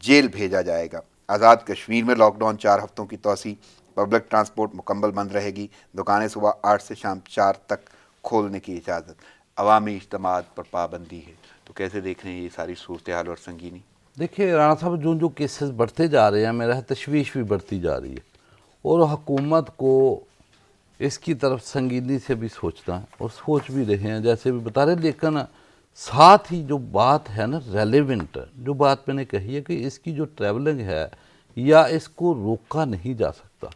Speaker 2: جیل بھیجا جائے گا۔ آزاد کشمیر میں لاک ڈاؤن 4 ہفتوں کی توسیع، پبلک ٹرانسپورٹ مکمل بند رہے گی، دکانیں صبح 8 سے شام 4 تک کھولنے کی اجازت، عوامی اجتماعات پر پابندی ہے۔ تو کیسے دیکھ رہے ہیں یہ ساری صورتحال اور سنگینی؟
Speaker 1: دیکھیے رانا صاحب، جو کیسز بڑھتے جا رہے ہیں، میرا تشویش بھی بڑھتی جا رہی ہے، اور حکومت کو اس کی طرف سنگینی سے بھی سوچنا ہے، اور سوچ بھی رہے ہیں جیسے بھی بتا رہے، لیکن ساتھ ہی جو بات ہے نا ریلیونٹ، جو بات میں نے کہی ہے کہ اس کی جو ٹریولنگ ہے یا اس کو روکا نہیں جا سکتا،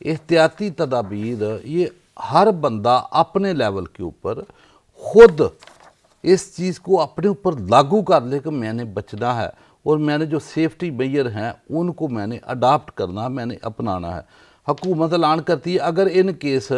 Speaker 1: احتیاطی تدابیر یہ ہر بندہ اپنے لیول کے اوپر خود اس چیز کو اپنے اوپر لاگو کر لے کہ میں نے بچنا ہے، اور میں نے جو سیفٹی میئر ہیں ان کو میں نے اڈاپٹ کرنا، میں نے اپنانا ہے۔ حکومت اعلان کرتی ہے اگر ان کیس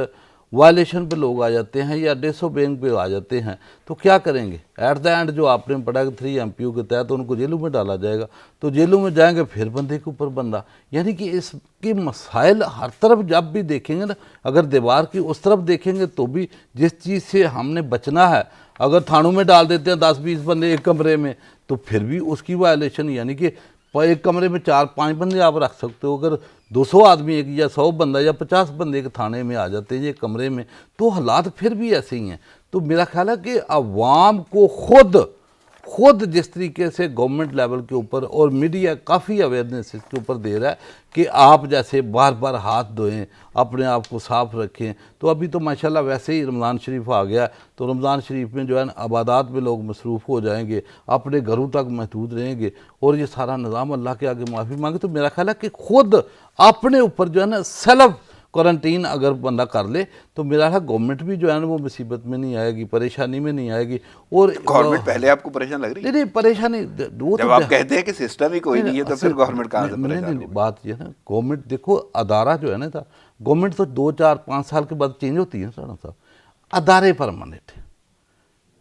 Speaker 1: وائلیشن پہ لوگ آ جاتے ہیں یا ڈس اوبیئنگ پہ آ جاتے ہیں تو کیا کریں گے؟ ایٹ دا اینڈ جو آپ نے پڑھا کہ 3 MPO کے تحت ان کو جیلوں میں ڈالا جائے گا، تو جیلوں میں جائیں گے پھر بندے کے اوپر بندہ، یعنی کہ اس کے مسائل ہر طرف جب بھی دیکھیں گے نا، اگر دیوار کی اس طرف دیکھیں گے تو بھی جس چیز سے ہم نے بچنا ہے، اگر تھانوں میں ڈال دیتے ہیں 10-20 بندے ایک کمرے میں تو پھر بھی اس کی وائلیشن، یعنی کہ ایک کمرے میں 4-5 بندے آپ رکھ سکتے ہو، اگر 200 آدمی ایک یا 100 بندہ یا 50 بندے ایک تھانے میں آ جاتے ہیں ایک کمرے میں، تو حالات پھر بھی ایسے ہی ہیں۔ تو میرا خیال ہے کہ عوام کو خود جس طریقے سے گورنمنٹ لیول کے اوپر اور میڈیا کافی اویئرنیس اس کے اوپر دے رہا ہے کہ آپ جیسے بار بار ہاتھ دھوئیں، اپنے آپ کو صاف رکھیں، تو ابھی تو ماشاءاللہ ویسے ہی رمضان شریف آ گیا، تو رمضان شریف میں جو ہے نا عبادات میں لوگ مصروف ہو جائیں گے، اپنے گھروں تک محدود رہیں گے، اور یہ سارا نظام اللہ کے آگے معافی مانگے۔ تو میرا خیال ہے کہ خود اپنے اوپر جو ہے نا سیلف کوارنٹین اگر بندہ کر لے تو میرا خیال گورنمنٹ بھی جو ہے نا وہ مصیبت میں نہیں آئے گی، پریشانی میں نہیں آئے گی۔ اور
Speaker 2: گورنمنٹ پہلے آپ کو پریشان لگ رہی ہے؟
Speaker 1: نہیں پریشانی وہ
Speaker 2: جب آپ کہتے ہیں کہ سسٹم ہی کوئی نہیں ہے تو پھر گورنمنٹ کہاں سے پریشان
Speaker 1: نہیں، بات یہ ہے نا گورنمنٹ دیکھو ادارہ جو ہے نا تھا، گورنمنٹ تو 2-4-5 سال کے بعد چینج ہوتی ہے سارا صاحب، ادارے پرماننٹ ہیں،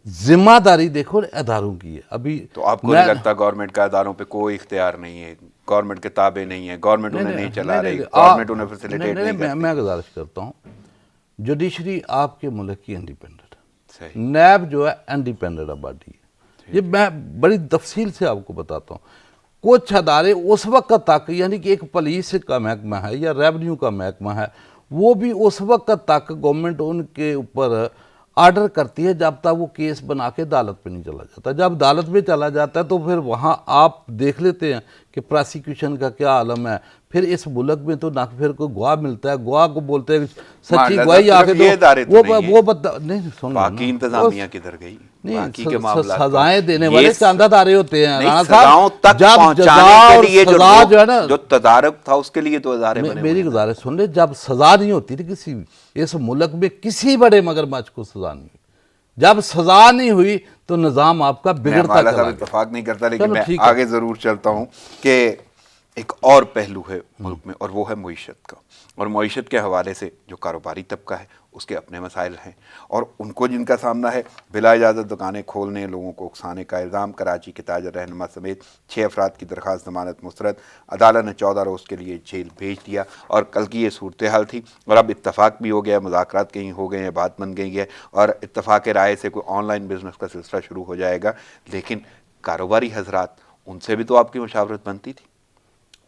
Speaker 1: ذمہ داری دیکھو اداروں کی ہے۔ ابھی
Speaker 2: تو آپ کو نہیں لگتا گورنمنٹ کا اداروں پہ کوئی اختیار نہیں ہے، گورنمنٹ کے تابع نہیں ہے، گورنمنٹ انہیں نہیں چلا رہی، گورنمنٹ انہیں فیسیلیٹیٹ نہیں کرتی؟
Speaker 1: میں گزارش کرتا ہوں، جوڈیشری آپ کے ملک کی انڈیپینڈنٹ ہے،
Speaker 2: صحیح،
Speaker 1: نیب جو ہے انڈیپینڈنٹ باڈی ہے، یہ میں بڑی تفصیل سے آپ کو بتاتا ہوں۔ کچھ ادارے اس وقت تک، یعنی کہ ایک پولیس کا محکمہ ہے یا ریونیو کا محکمہ ہے، وہ بھی اس وقت تک گورنمنٹ ان کے اوپر آرڈر کرتی ہے جب تک وہ کیس بنا کے عدالت پہ نہیں چلا جاتا. جب عدالت میں چلا جاتا ہے تو پھر وہاں آپ دیکھ لیتے ہیں کہ پراسیکیوشن کا کیا عالم ہے. پھر اس ملک میں تو نہ پھر کوئی گواہ ملتا ہے, گواہ کو بولتے ہیں سچی گواہی آ کے دو, وہ نہیں سن
Speaker 2: باقی انتظامیہ کدھر گئی, باقی کے معاملات
Speaker 1: سزائیں دینے والے چاندہ دارے ہوتے ہیں.
Speaker 2: سزاؤں تک پہنچانے کے لیے
Speaker 1: سزا جو ہے نا,
Speaker 2: جو تدارک تھا اس کے لیے تو ادارے بنے.
Speaker 1: میری گزارش سن لے, جب سزا نہیں ہوتی تھی کسی بھی اس ملک میں کسی بڑے مگرمچھ کو سزا نہیں ہوئی, جب سزا نہیں ہوئی تو نظام آپ کا بگڑتا چلا گیا.
Speaker 2: اتفاق نہیں کرتا, لیکن میں آگے ضرور چلتا ہوں کہ ایک اور پہلو ہے ملک میں, اور وہ ہے معیشت کا. اور معیشت کے حوالے سے جو کاروباری طبقہ ہے اس کے اپنے مسائل ہیں, اور ان کو جن کا سامنا ہے بلا اجازت دکانیں کھولنے, لوگوں کو اکسانے کا الزام. کراچی کے تاجر رہنما سمیت 6 افراد کی درخواست ضمانت مسترد, عدالت نے 14 روز کے لیے جیل بھیج دیا. اور کل کی یہ صورتحال تھی, اور اب اتفاق بھی ہو گیا, مذاکرات کہیں ہو گئے ہیں, بات بن گئی ہے, اور اتفاق رائے سے کوئی آن لائن بزنس کا سلسلہ شروع ہو جائے گا. لیکن کاروباری حضرات, ان سے بھی تو آپ کی مشاورت بنتی تھی.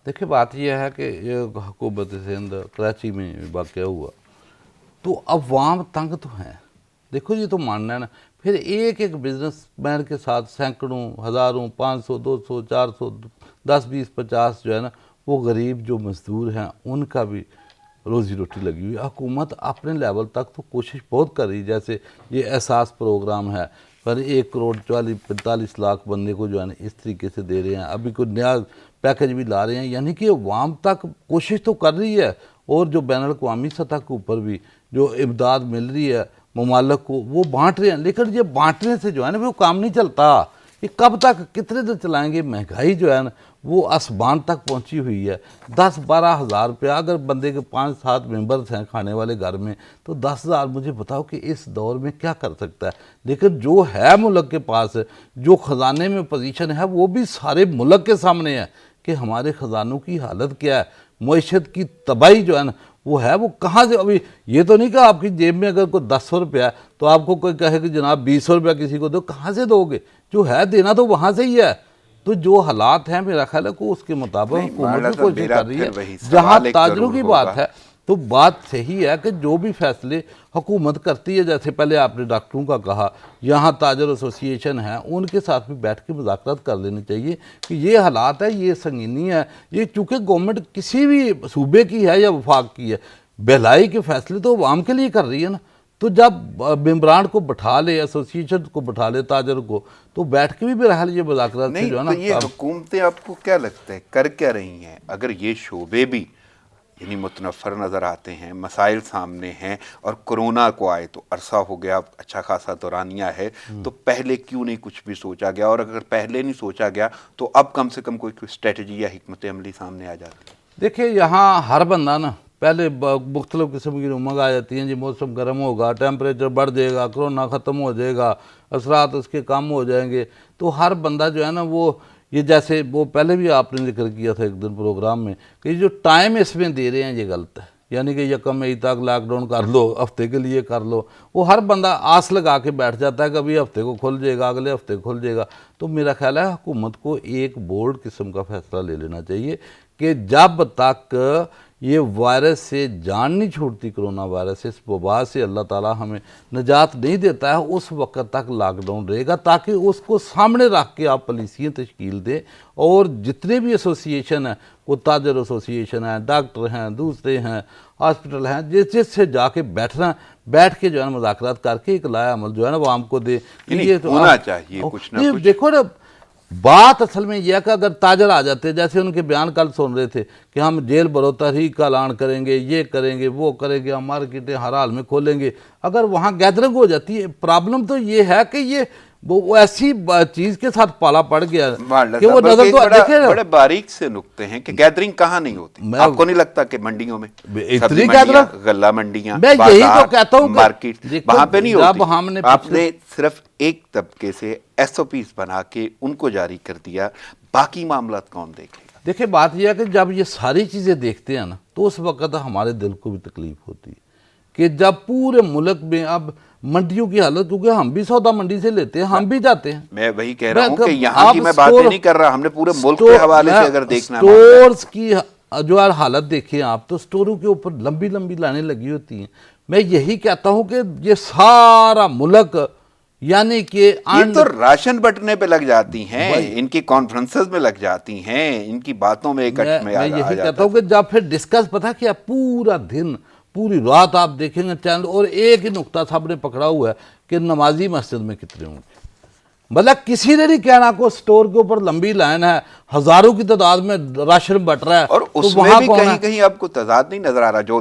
Speaker 1: دیکھیں بات یہ ہے کہ یہ حکومت سندھ کراچی میں واقعہ ہوا تو عوام تنگ تو ہیں. دیکھو یہ تو ماننا ہے نا, پھر ایک ایک بزنس مین کے ساتھ سینکڑوں, ہزاروں, 500, 200, 400, 10, 20, 50 جو ہے نا, وہ غریب جو مزدور ہیں ان کا بھی روزی روٹی لگی ہوئی. حکومت اپنے لیول تک تو کوشش بہت کر رہی, جیسے یہ احساس پروگرام ہے پر 1,40,45 لاکھ بندے کو جو ہے نا اس طریقے سے دے رہے ہیں. ابھی کوئی نیا پیکج بھی لا رہے ہیں, یعنی کہ عوام تک کوشش تو کر رہی ہے, اور جو بین الاقوامی سطح کے اوپر بھی جو امداد مل رہی ہے ممالک کو وہ بانٹ رہے ہیں. لیکن یہ بانٹنے سے جو ہے نا وہ کام نہیں چلتا. یہ کب تک کتنے دن چلائیں گے؟ مہنگائی جو ہے نا وہ آسمان تک پہنچی ہوئی ہے. 10-12 ہزار روپیہ اگر بندے کے 5-7 ممبرز ہیں کھانے والے گھر میں, تو 10,000 مجھے بتاؤ کہ اس دور میں کیا کر سکتا ہے. لیکن جو ہے ملک کے پاس, جو خزانے میں پوزیشن ہے, وہ بھی سارے ملک کے سامنے ہے کہ ہمارے خزانوں کی حالت کیا ہے. معیشت کی تباہی جو ہے نا وہ ہے, وہ کہاں سے. ابھی یہ تو نہیں کہ آپ کی جیب میں اگر کوئی 100 روپیہ ہے تو آپ کو کوئی کہے کہ جناب 200 روپیہ کسی کو دو, کہاں سے دو گے؟ جو ہے دینا تو وہاں سے ہی ہے. تو جو حالات ہیں میرا خیال ہے کہ اس کے مطابق حکومت کو کوشش کر رہی ہے. جہاں تاجروں کی بات ہے تو بات صحیح ہے کہ جو بھی فیصلے حکومت کرتی ہے, جیسے پہلے آپ نے ڈاکٹروں کا کہا, یہاں تاجر ایسوسی ایشن ہے, ان کے ساتھ بھی بیٹھ کے مذاکرات کر لینے چاہیے کہ یہ حالات ہے, یہ سنگینی ہے. یہ چونکہ گورنمنٹ کسی بھی صوبے کی ہے یا وفاق کی ہے, بہلائی کے فیصلے تو عوام کے لیے کر رہی ہے نا. تو جب ممبران کو بٹھا لے, ایسوسی ایشن کو بٹھا لے, تاجر کو, تو بیٹھ کے بھی بہرحال یہ مذاکرات سے جو ہے نا.
Speaker 2: یہ حکومتیں آپ کو کیا لگتا ہے کر کیا رہی ہیں؟ اگر یہ شعبے بھی یعنی متنفر نظر آتے ہیں, مسائل سامنے ہیں, اور کرونا کو آئے تو عرصہ ہو گیا, اچھا خاصا دورانیہ ہے, تو پہلے کیوں نہیں کچھ بھی سوچا گیا؟ اور اگر پہلے نہیں سوچا گیا تو اب کم سے کم کوئی اسٹریٹجی یا حکمت عملی سامنے آ جاتی ہے.
Speaker 1: دیکھیں یہاں ہر بندہ نا پہلے مختلف قسم کی امنگ آ جاتی ہیں, جی موسم گرم ہوگا, ٹیمپریچر بڑھ جائے گا, کرونا ختم ہو جائے گا, اثرات اس کے کم ہو جائیں گے. تو ہر بندہ جو ہے نا وہ یہ جیسے وہ پہلے بھی آپ نے ذکر کیا تھا ایک دن پروگرام میں کہ جو ٹائم اس میں دے رہے ہیں یہ غلط ہے. یعنی کہ 1 مئی تک لاک ڈاؤن کر لو, ہفتے کے لیے کر لو. وہ ہر بندہ آس لگا کے بیٹھ جاتا ہے کہ ابھی ہفتے کو کھل جائے گا, اگلے ہفتے کھل جائے گا. تو میرا خیال ہے حکومت کو ایک بولڈ قسم کا فیصلہ لے لینا چاہیے کہ جب تک یہ وائرس سے جان نہیں چھوڑتی, کرونا وائرس, اس وبا سے اللہ تعالیٰ ہمیں نجات نہیں دیتا ہے, اس وقت تک لاک ڈاؤن رہے گا, تاکہ اس کو سامنے رکھ کے آپ پالیسیاں تشکیل دیں. اور جتنے بھی ایسوسی ایشن ہیں, وہ تاجر ایسوسی ایشن ہیں, ڈاکٹر ہیں, دوسرے ہیں, ہاسپٹل ہیں, جس سے جا کے بیٹھ کے جو ہے نا مذاکرات کر کے ایک لائحہ عمل جو ہے نا وہ عوام کو دے.
Speaker 2: یہ تو ہونا چاہیے کچھ نہ کچھ.
Speaker 1: دیکھو نا بات اصل میں یہ ہے کہ اگر تاجر آ جاتے, جیسے ان کے بیان کل سن رہے تھے کہ ہم جیل برو تحریک کا اعلان کریں گے, یہ کریں گے, وہ کریں گے, ہم مارکیٹیں ہر حال میں کھولیں گے, اگر وہاں گیدرنگ ہو جاتی ہے. پرابلم تو یہ ہے کہ یہ وہ ایسی چیز کے ساتھ پالا پڑ گیا کہ وہ نظر تو دیکھیں.
Speaker 2: بڑے باریک سے نقطے ہیں کہ گیدرنگ کہاں نہیں ہوتی. آپ کو نہیں لگتا کہ منڈیوں میں
Speaker 1: اتنی گیدرنگ,
Speaker 2: غلہ منڈیاں,
Speaker 1: میں یہی تو کہتا ہوں
Speaker 2: مارکیٹ, وہاں پہ نہیں ہوتی. آپ
Speaker 1: نے
Speaker 2: نے صرف ایک طبقے سے ایس او پیز بنا کے ان کو جاری کر دیا, باقی معاملات کون دیکھے گا؟
Speaker 1: دیکھیں بات یہ ہے کہ جب یہ ساری چیزیں دیکھتے ہیں نا تو اس وقت ہمارے دل کو بھی تکلیف ہوتی ہے کہ جب پورے ملک میں اب منڈیوں کی حالت, کیونکہ ہم بھی سودا منڈی سے لیتے ہیں, ہم بھی جاتے ہیں.
Speaker 2: میں وہی کہہ رہا ہوں کہ یہاں کی میں باتیں نہیں کر رہا, ہم نے پورے ملک کے حوالے سے اگر دیکھنا ہے
Speaker 1: سٹورز کی جو حالت دیکھیں آپ, تو سٹوروں کے اوپر لمبی لمبی لائنیں لگی ہوتی ہیں. میں یہی کہتا ہوں کہ یہ سارا ملک یعنی کہ
Speaker 2: یہ تو راشن بٹنے پہ لگ جاتی ہیں، ان کی کانفرنسز میں لگ جاتی ہیں، ان کی باتوں میں ایک اٹھ میں
Speaker 1: میں یہی کہتا ہوں کہ جب پھر ڈسکس پتہ کیا پورا دن پوری رات آپ دیکھیں گے چینل، اور ایک ہی نقطہ صاحب نے پکڑا ہوا ہے کہ نمازی مسجد میں کتنے ہوں گے. مطلب کسی نے نہیں کہنا کو سٹور کے اوپر لمبی لائن ہے، ہزاروں کی تعداد میں راشن بٹ رہا ہے،
Speaker 2: اور
Speaker 1: تو
Speaker 2: اس میں
Speaker 1: وہاں
Speaker 2: بھی
Speaker 1: کون ہے؟
Speaker 2: کہیں کہیں آپ کو تضاد نہیں نظر آ رہا جو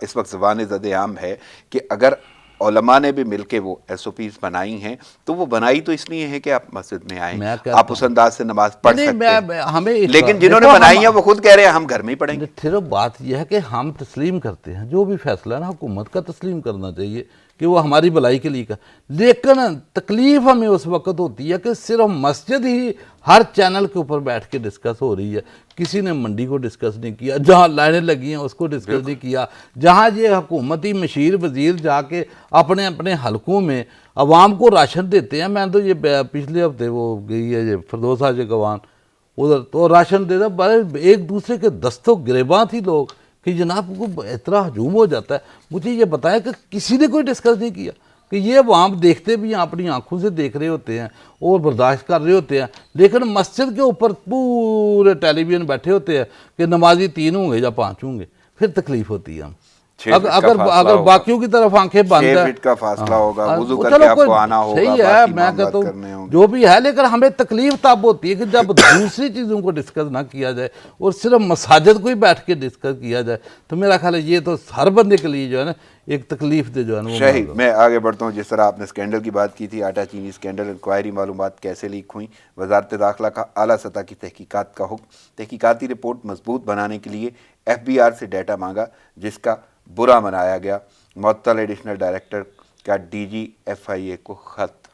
Speaker 2: اس وقت زبان زد عام ہے کہ اگر علماء نے بھی مل کے وہ ایس او پیز بنائی ہیں تو وہ بنائی تو اس لیے ہے کہ آپ مسجد میں آئیں،
Speaker 1: میں کہتا
Speaker 2: آپ اس انداز سے نماز پڑھ
Speaker 1: نہیں،
Speaker 2: سکتے ہیں،
Speaker 1: ہمیں
Speaker 2: لیکن جنہوں نے بنائی ہیں وہ خود کہہ رہے ہیں ہم گھر میں ہی پڑھیں گے.
Speaker 1: پھر بات یہ ہے کہ ہم تسلیم کرتے ہیں جو بھی فیصلہ ہے نا حکومت کا تسلیم کرنا چاہیے کہ وہ ہماری بھلائی کے لیے کا، لیکن تکلیف ہمیں اس وقت ہوتی ہے کہ صرف مسجد ہی ہر چینل کے اوپر بیٹھ کے ڈسکس ہو رہی ہے. کسی نے منڈی کو ڈسکس نہیں کیا، جہاں لائنیں لگی ہیں اس کو ڈسکس نہیں کیا، جہاں یہ حکومتی مشیر وزیر جا کے اپنے اپنے حلقوں میں عوام کو راشن دیتے ہیں. میں تو یہ پچھلے ہفتے وہ گئی ہے یہ فردوس حاجی گوان ادھر تو راشن دے رہا، ایک دوسرے کے دستوں گریباں تھی لوگ کہ جناب کو اتنا ہجوم ہو جاتا ہے. مجھے یہ بتایا کہ کسی نے کوئی ڈسکس نہیں کیا کہ یہ عوام دیکھتے بھی ہیں، اپنی آنکھوں سے دیکھ رہے ہوتے ہیں اور برداشت کر رہے ہوتے ہیں، لیکن مسجد کے اوپر پورے ٹیلی ویژن بیٹھے ہوتے ہیں کہ نمازی 3 ہوں گے یا 5 ہوں گے. پھر تکلیف ہوتی ہے. اگر باقیوں کی طرف آنکھیں بند ہیں،
Speaker 2: 6 فٹ کا فاصلہ ہوگا، وضو کر
Speaker 1: چلو
Speaker 2: کے آپ
Speaker 1: کوئی
Speaker 2: کو آنا ہوگا،
Speaker 1: صحیح ہے،
Speaker 2: باقی
Speaker 1: میں کہتا
Speaker 2: معاملات کرنے
Speaker 1: ہوں
Speaker 2: ہوں گے.
Speaker 1: جو بھی ہے، لیکن ہمیں تکلیف تب ہوتی ہے کہ جب دوسری چیزوں کو ڈسکس نہ کیا جائے اور صرف مساجد کو ہی بیٹھ کے ڈسکس کیا جائے. تو میرا خیال ہے یہ تو ہر بندے کے لیے جو ہے نا ایک تکلیف دے جو ہے نا وہ
Speaker 2: صحیح. میں آگے بڑھتا ہوں. جس طرح آپ نے اسکینڈل کی بات کی تھی، آٹا چینی اسکینڈل انکوائری معلومات کیسے لیک ہوئیں، وزارت داخلہ کا اعلیٰ سطح کی تحقیقات کا حکم. تحقیقاتی رپورٹ مضبوط بنانے کے لیے FBI سے ڈیٹا مانگا جس کا برا منایا گیا. معطل ایڈیشنل ڈائریکٹر کا DG FIA کو خط.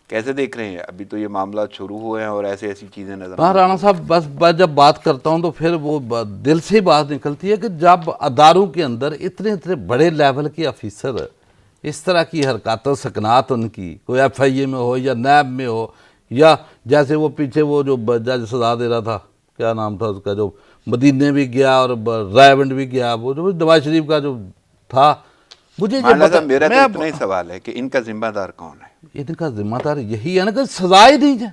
Speaker 2: کیسے دیکھ رہے ہیں؟ ابھی تو یہ معاملات شروع ہوئے ہیں اور ایسی چیزیں نظر
Speaker 1: ہاں رانا صاحب، بس جب بات کرتا ہوں تو پھر وہ دل سے بات نکلتی ہے کہ جب اداروں کے اندر اتنے بڑے لیول کے افیسر اس طرح کی حرکات و سکنات ان کی، کوئی FIA میں ہو یا نیب میں ہو، یا جیسے وہ پیچھے وہ جو جج سزا دے رہا تھا، کیا نام تھا اس کا، جو مدینے بھی گیا اور رائے بھی گیا، وہ جو نواز شریف کا جو تھا. مجھے
Speaker 2: میرا تو اتنا ہی سوال ہے کہ ان کا ذمہ دار کون ہے؟
Speaker 1: ان کا ذمہ دار یہی ہے نا کہ سزا ہی دی جائے.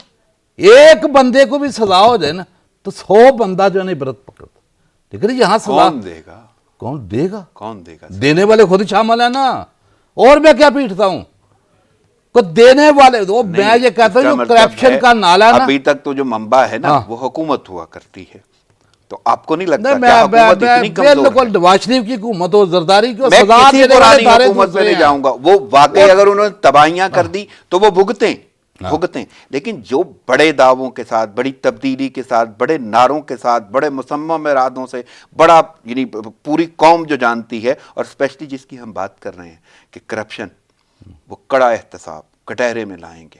Speaker 1: ایک بندے کو بھی سزا ہو جائے نا تو 100 بندہ جو ہے نا عبرت پکڑتا. لیکن یہاں سزا
Speaker 2: کون دے گا؟
Speaker 1: کون دے گا؟ دینے والے خود شامل ہیں نا. اور میں کیا پیٹتا ہوں کو دینے والے. میں یہ کہتا ہوں جو کرپشن کا نالا ہے نا،
Speaker 2: ابھی تک تو جو منبع ہے نا وہ حکومت ہوا کرتی ہے. تو آپ کو نہیں لگتا کہ حکومت اتنی کمزور ہے؟
Speaker 1: بالکل نواز شریف کی حکومت ہو، زرداری کی،
Speaker 2: میں
Speaker 1: سزا
Speaker 2: کسی
Speaker 1: دینے والے
Speaker 2: پرانی
Speaker 1: ادارے
Speaker 2: حکومت میں نہیں جاؤں گا. وہ واقعی اگر انہوں نے تباہیاں کر دی تو وہ بھگتیں. لیکن جو بڑے دعووں کے ساتھ، بڑی تبدیلی کے ساتھ، بڑے نعروں کے ساتھ، بڑے مصمم ارادوں سے، بڑا یعنی پوری قوم جو جانتی ہے، اور اسپیشلی جس کی ہم بات کر رہے ہیں کہ کرپشن، وہ کڑا احتساب کٹہرے میں لائیں گے،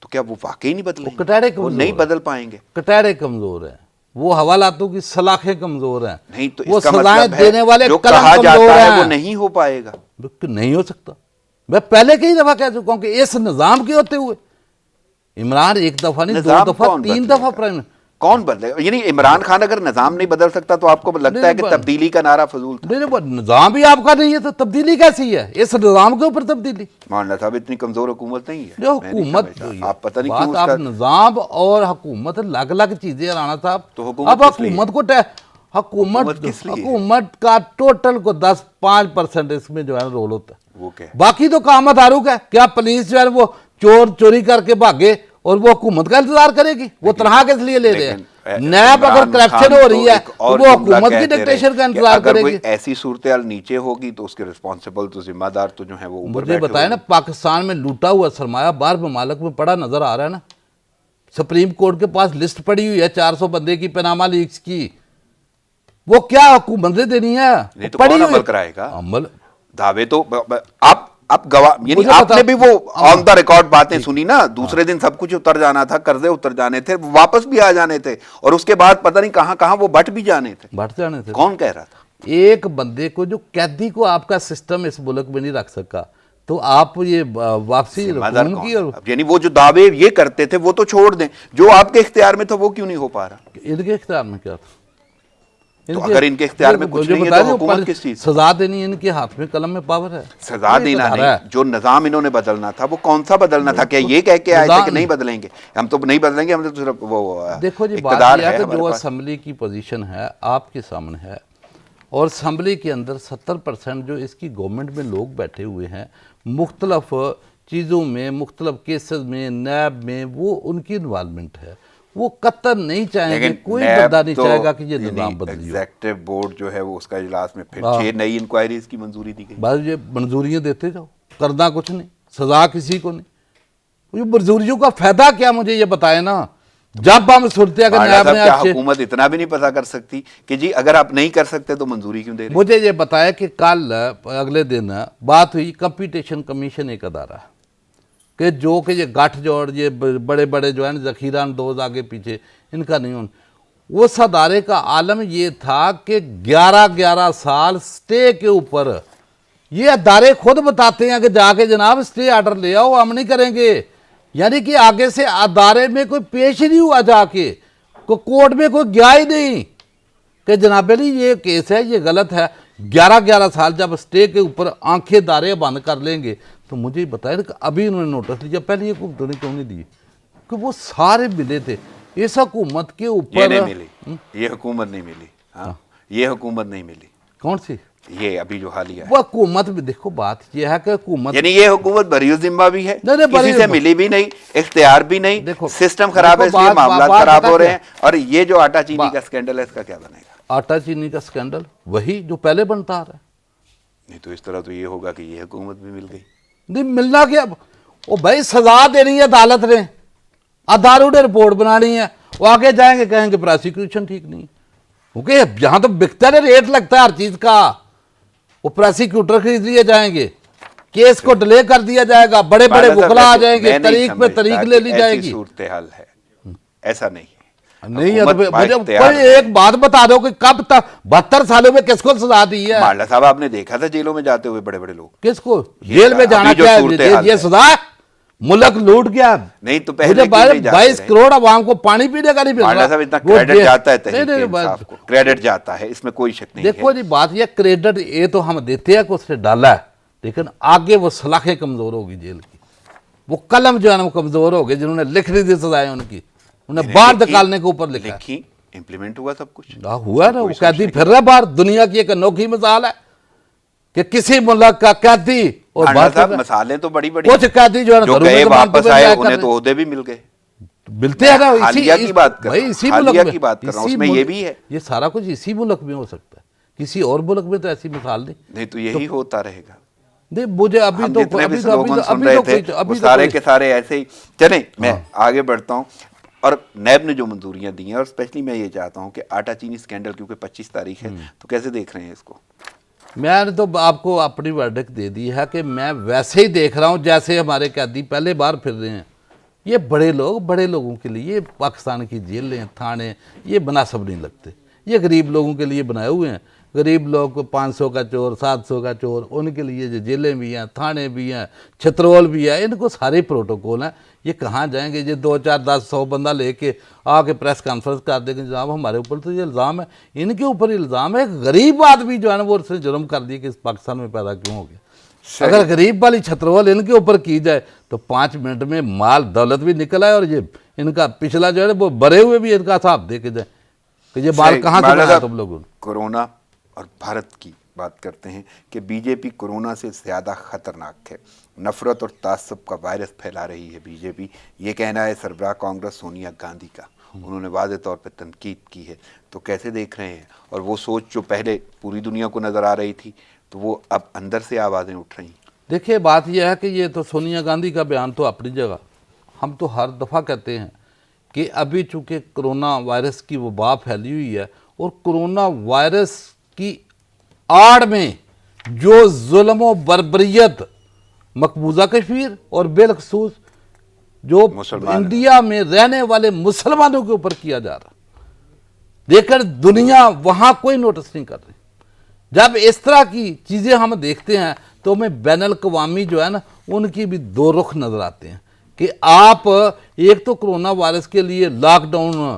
Speaker 2: تو کیا وہ واقعی نہیں بدلیں گے؟ وہ نہیں بدل پائیں گے.
Speaker 1: کٹہرے کمزور ہیں، وہ حوالاتوں کی سلاخیں کمزور ہیں.
Speaker 2: نہیں تو
Speaker 1: وہ
Speaker 2: اس کا
Speaker 1: سزائیں
Speaker 2: مطلب ہے
Speaker 1: دینے والے
Speaker 2: جو
Speaker 1: قلم
Speaker 2: کہا
Speaker 1: کمزور
Speaker 2: جاتا ہے
Speaker 1: ہیں.
Speaker 2: وہ نہیں ہو پائے گا.
Speaker 1: نہیں ہو سکتا. میں پہلے کئی دفعہ کہہ چکا ہوں کہ اس نظام کے ہوتے ہوئے عمران ایک دفعہ نہیں، 2 دفعہ 3 دفعہ پرائم.
Speaker 2: کون بدلے گا؟ یعنی عمران خان اگر نظام نہیں بدل سکتا تو آپ کو لگتا ہے کہ تبدیلی کا نعرہ فضول تھا؟
Speaker 1: نہیں، نظام بھی آپ کا نہیں ہے تو تبدیلی کیسی ہے؟ اس نظام کے اوپر تبدیلی.
Speaker 2: مولانا صاحب اتنی کمزور حکومت نہیں ہے.
Speaker 1: جو حکومت
Speaker 2: آپ پتہ نہیں
Speaker 1: بات
Speaker 2: کیوں
Speaker 1: آپ نظام اور حکومت الگ چیزیں رانا صاحب.
Speaker 2: تو حکومت
Speaker 1: اب حکومت کو حکومت کا ٹوٹل کو 5% اس میں جو ہے رول ہوتا ہے.
Speaker 2: وہ کیا
Speaker 1: باقی تو کام مداروک ہے. کیا پولیس جو ہے وہ چوری کر کے بھاگے اور وہ حکومت کا انتظار کرے گی؟ وہ تنہا کس لیے لے رہے ہیں؟ نیب اگر کرپشن ہو رہی ہے تو وہ حکومت کی ڈکٹیشن کا انتظار کرے گی.
Speaker 2: ایسی صورتحال نیچے ہوگی تو اس کے رسپانسبل تو ذمہ دار تو جو ہے وہ اوپر
Speaker 1: مجھے بتائیں نا، پاکستان میں لوٹا ہوا سرمایہ باہر ممالک میں پڑا نظر آ رہا ہے نا. سپریم کورٹ کے پاس لسٹ پڑی ہوئی ہے 400 بندے کی پاناما لیکس کی. وہ کیا حکومت نے دینی ہے؟
Speaker 2: نہیں تو کون عمل کرائے گا؟
Speaker 1: عمل
Speaker 2: دعوے تو آپ گواہ، یعنی آپ نے بھی وہ آن دا ریکارڈ باتیں سنی نا. دوسرے دن سب کچھ اتر جانا تھا، قرضے اتر جانے تھے، واپس بھی آ جانے تھے، اور اس کے بعد پتہ نہیں کہاں وہ بٹ بھی جانے تھے. کون کہہ رہا تھا؟
Speaker 1: ایک بندے کو، جو قیدی کو آپ کا سسٹم اس ملک میں نہیں رکھ سکا، تو آپ یہ واپسی رقوم کی.
Speaker 2: یعنی وہ جو دعوے یہ کرتے تھے وہ تو چھوڑ دیں، جو آپ کے اختیار میں تھا وہ کیوں نہیں ہو پا رہا؟
Speaker 1: ان کے اختیار میں کیا تھا؟
Speaker 2: تو اگر ان کے اختیار میں کچھ نہیں ہے تو حکومت کس چیز؟
Speaker 1: سزا دینی ان کے ہاتھ میں قلم میں پاور ہے.
Speaker 2: سزا دینا نہیں, جو نظام انہوں نے بدلنا تھا وہ کون سا بدلنا تھا؟ کیا یہ کہہ کے آئے تھے کہ نہیں بدلیں گے, ہم تو نہیں بدلیں گے, ہم تو صرف وہ
Speaker 1: دیکھو جی بات یہ ہے کہ جو اسمبلی کی پوزیشن ہے آپ کے سامنے ہے, اور اسمبلی کے اندر 70% جو اس کی گورنمنٹ میں لوگ بیٹھے ہوئے ہیں مختلف چیزوں میں, مختلف کیسز میں, نیب میں, وہ ان کی انوالومنٹ ہے. وہ قطن نہیں چاہیں گے, کوئی بندہ نہیں چاہے گا کہ یہ نظام بدلی ہو.
Speaker 2: ایگزیکٹو بورڈ جو ہے وہ اس کا اجلاس میں پھر 6 نئی انکوائریز کی منظوری دی گئی.
Speaker 1: بس یہ منظوریاں دیتے جاؤ, کرنا کچھ نہیں, سزا کسی کو نہیں. یہ منظوریوں کا فائدہ کیا مجھے یہ بتائے نا. جب ہم سنتے ہیں کہ نیب نے
Speaker 2: حکومت اتنا بھی نہیں پتہ کر سکتی کہ جی اگر آپ نہیں کر سکتے تو منظوری کیوں دے رہے؟
Speaker 1: مجھے یہ بتایا کہ کل اگلے دن بات ہوئی کمپٹیشن کمیشن ایک ادارہ کہ جو کہ یہ گٹھ جوڑ یہ بڑے بڑے جو ہیں ذخیرہ اندوز آگے پیچھے ان کا نہیں ہونا. اس ادارے کا عالم یہ تھا کہ 11 سال سٹے کے اوپر یہ ادارے خود بتاتے ہیں کہ جا کے جناب سٹے آرڈر لے آؤ, ہم نہیں کریں گے. یعنی کہ آگے سے ادارے میں کوئی پیش ہی نہیں ہوا, جا کے کورٹ میں کوئی گیا ہی نہیں کہ جناب علی یہ کیس ہے, یہ غلط ہے. 11 سال جب سٹے کے اوپر آنکھیں دارے بند کر لیں گے تو مجھے بتایا کہ ابھی انہوں نے نوٹس لیا, پہلے یہ حکومتوں نے کیوں نہیں دی کہ وہ سارے ملے تھے اس حکومت کے اوپر.
Speaker 2: یہ نہیں ملی, یہ حکومت نہیں ملی, یہ حکومت نہیں ملی.
Speaker 1: کون سی؟
Speaker 2: یہ ابھی جو حالیہ
Speaker 1: وہ حکومت میں دیکھو بات یہ ہے کہ حکومت
Speaker 2: یعنی یہ حکومت بری ذمہ بھی ہے, کسی سے ملی بھی نہیں, اختیار بھی نہیں, سسٹم خراب ہے اس لیے معاملات خراب ہو رہے ہیں. اور یہ جو آٹا چینی کا سکینڈل ہے اس کا کیا بنے گا؟
Speaker 1: آٹا چینی کا سکینڈل وہی جو پہلے بنتا آ رہا ہے.
Speaker 2: نہیں تو اس طرح تو یہ ہوگا کہ یہ حکومت بھی مل گئی.
Speaker 1: نہیں ملنا کیا, وہ بھائی سزا دینی ہے عدالت نے, اداروں نے رپورٹ بنانی ہے, وہ آگے جائیں گے کہیں گے پروسیکیوشن ٹھیک نہیں, کیونکہ یہاں تو بکتا ہے, ریٹ لگتا ہے ہر چیز کا. وہ پروسیکیوٹر خرید لیے جائیں گے, کیس کو ڈیلے کر دیا جائے گا, بڑے بڑے وکلا آ جائیں گے, تاریخ پہ تاریخ لے لی جائے گی.
Speaker 2: صورتحال ہے ایسا نہیں
Speaker 1: نہیں. مجھے کوئی ایک بات بتا دو کہ کب تک 72 سالوں میں کس کو سزا دی ہے؟
Speaker 2: مالا صاحب آپ نے دیکھا تھا جیلوں میں جاتے ہوئے بڑے بڑے لوگ.
Speaker 1: کس کو جیل میں جانا کیا ہے؟ یہ سزا ہے؟ ملک لوٹ گیا.
Speaker 2: نہیں تو پہلے
Speaker 1: 22 کروڑ عوام کو پانی پینے کا نہیں مل رہا.
Speaker 2: مالا صاحب اتنا کریڈٹ جاتا ہے تحریک انصاف کو, کریڈٹ جاتا ہے, اس میں کوئی شک نہیں ہے.
Speaker 1: دیکھو جی بات یہ کریڈٹ یہ تو ہم دیتے ہیں کہ اس نے ڈالا ہے, لیکن آگے وہ سلاخیں کمزور ہوگی جیل کی, وہ قلم جو ہے نا وہ کمزور ہو گئے جنہوں نے لکھ لی تھی سزائیں ان کی, انہیں باہر نکالنے کے اوپر لکھا.
Speaker 2: لکھی امپلیمنٹ ہوا سب کچھ
Speaker 1: ہوا نا, وہ قیدی پھر رہا باہر. دنیا کی ایک انوکھی مثال ہے کہ کسی ملک کا قیدی اور
Speaker 2: مسالیں تو بڑی بڑی
Speaker 1: کچھ قیدی جو ہے
Speaker 2: جو گئے واپس آئے انہیں تو عہدے بھی مل گئے,
Speaker 1: ملتے ہیں نا.
Speaker 2: حالیہ کی بات کر رہا ہوں,
Speaker 1: اسی
Speaker 2: حالیہ
Speaker 1: ملک
Speaker 2: کی بات کر رہا ہوں, اس میں یہ بھی ہے.
Speaker 1: یہ سارا کچھ اسی ملک میں ہو سکتا ہے, کسی اور ملک میں تو ایسی مثال نہیں.
Speaker 2: نہیں تو یہی ہوتا رہے گا.
Speaker 1: نہیں مجھے ابھی تو
Speaker 2: جتنے بھی سلوگن سن رہے تھے وہ سارے کے سارے ایسے ہی. چلیں میں آگے بڑھتا ہوں. اور نیب نے جو منظوریاں دی ہیں, اور اسپیشلی میں یہ چاہتا ہوں کہ آٹا چینی سکینڈل کیونکہ 25 تاریخ ہے, تو کیسے دیکھ رہے ہیں اس کو؟
Speaker 1: میں نے تو آپ کو اپنی ورڈکٹ دے دی ہے کہ میں ویسے ہی دیکھ رہا ہوں جیسے ہمارے قیدی پہلے بار پھر رہے ہیں. یہ بڑے لوگ, بڑے لوگوں کے لیے پاکستان کی جیلیں, تھانے یہ مناسب نہیں لگتے. یہ غریب لوگوں کے لیے بنائے ہوئے ہیں. غریب لوگ کو 500 کا چور, 700 کا چور, ان کے لیے جو جیلیں بھی ہیں, تھانے بھی ہیں, چھترول بھی ہے, ان کو سارے پروٹوکول ہیں. یہ کہاں جائیں گے؟ یہ 2 4 10 100 بندہ لے کے آ کے پریس کانفرنس کر دیں گے جناب ہمارے اوپر تو یہ الزام ہے. ان کے اوپر الزام ہے. ایک غریب آدمی جو ہے نا وہ اس نے جرم کر دیا کہ اس پاکستان میں پیدا کیوں ہو گیا. اگر غریب والی چھترول ان کے اوپر کی جائے تو 5 منٹ میں مال دولت بھی نکل آئے, اور یہ ان کا پچھلا جو ہے وہ بھرے ہوئے بھی ان کا حساب دے کے جائے کہ یہ مال کہاں سے بنا تم لوگوں نے.
Speaker 2: کورونا اور بھارت کی بات کرتے ہیں کہ بی جے پی کورونا سے زیادہ خطرناک ہے. نفرت اور تعصب کا وائرس پھیلا رہی ہے بی جے پی, یہ کہنا ہے سربراہ کانگریس سونیا گاندھی کا. انہوں نے واضح طور پہ تنقید کی ہے. تو کیسے دیکھ رہے ہیں؟ اور وہ سوچ جو پہلے پوری دنیا کو نظر آ رہی تھی تو وہ اب اندر سے آوازیں اٹھ رہی ہیں.
Speaker 1: دیکھیے بات یہ ہے کہ یہ تو سونیا گاندھی کا بیان تو اپنی جگہ, ہم تو ہر دفعہ کہتے ہیں کہ ابھی چونکہ کرونا وائرس کی وبا پھیلی ہوئی ہے, اور کرونا وائرس کی آڑ میں جو ظلم و بربریت مقبوضہ کشمیر اور بالخصوص جو انڈیا میں رہنے والے مسلمانوں کے اوپر کیا جا رہا, لیکن دنیا وہاں کوئی نوٹس نہیں کر رہی. جب اس طرح کی چیزیں ہم دیکھتے ہیں تو ہمیں بین الاقوامی جو ہے نا ان کی بھی 2 رخ نظر آتے ہیں کہ آپ ایک تو کرونا وائرس کے لیے لاک ڈاؤن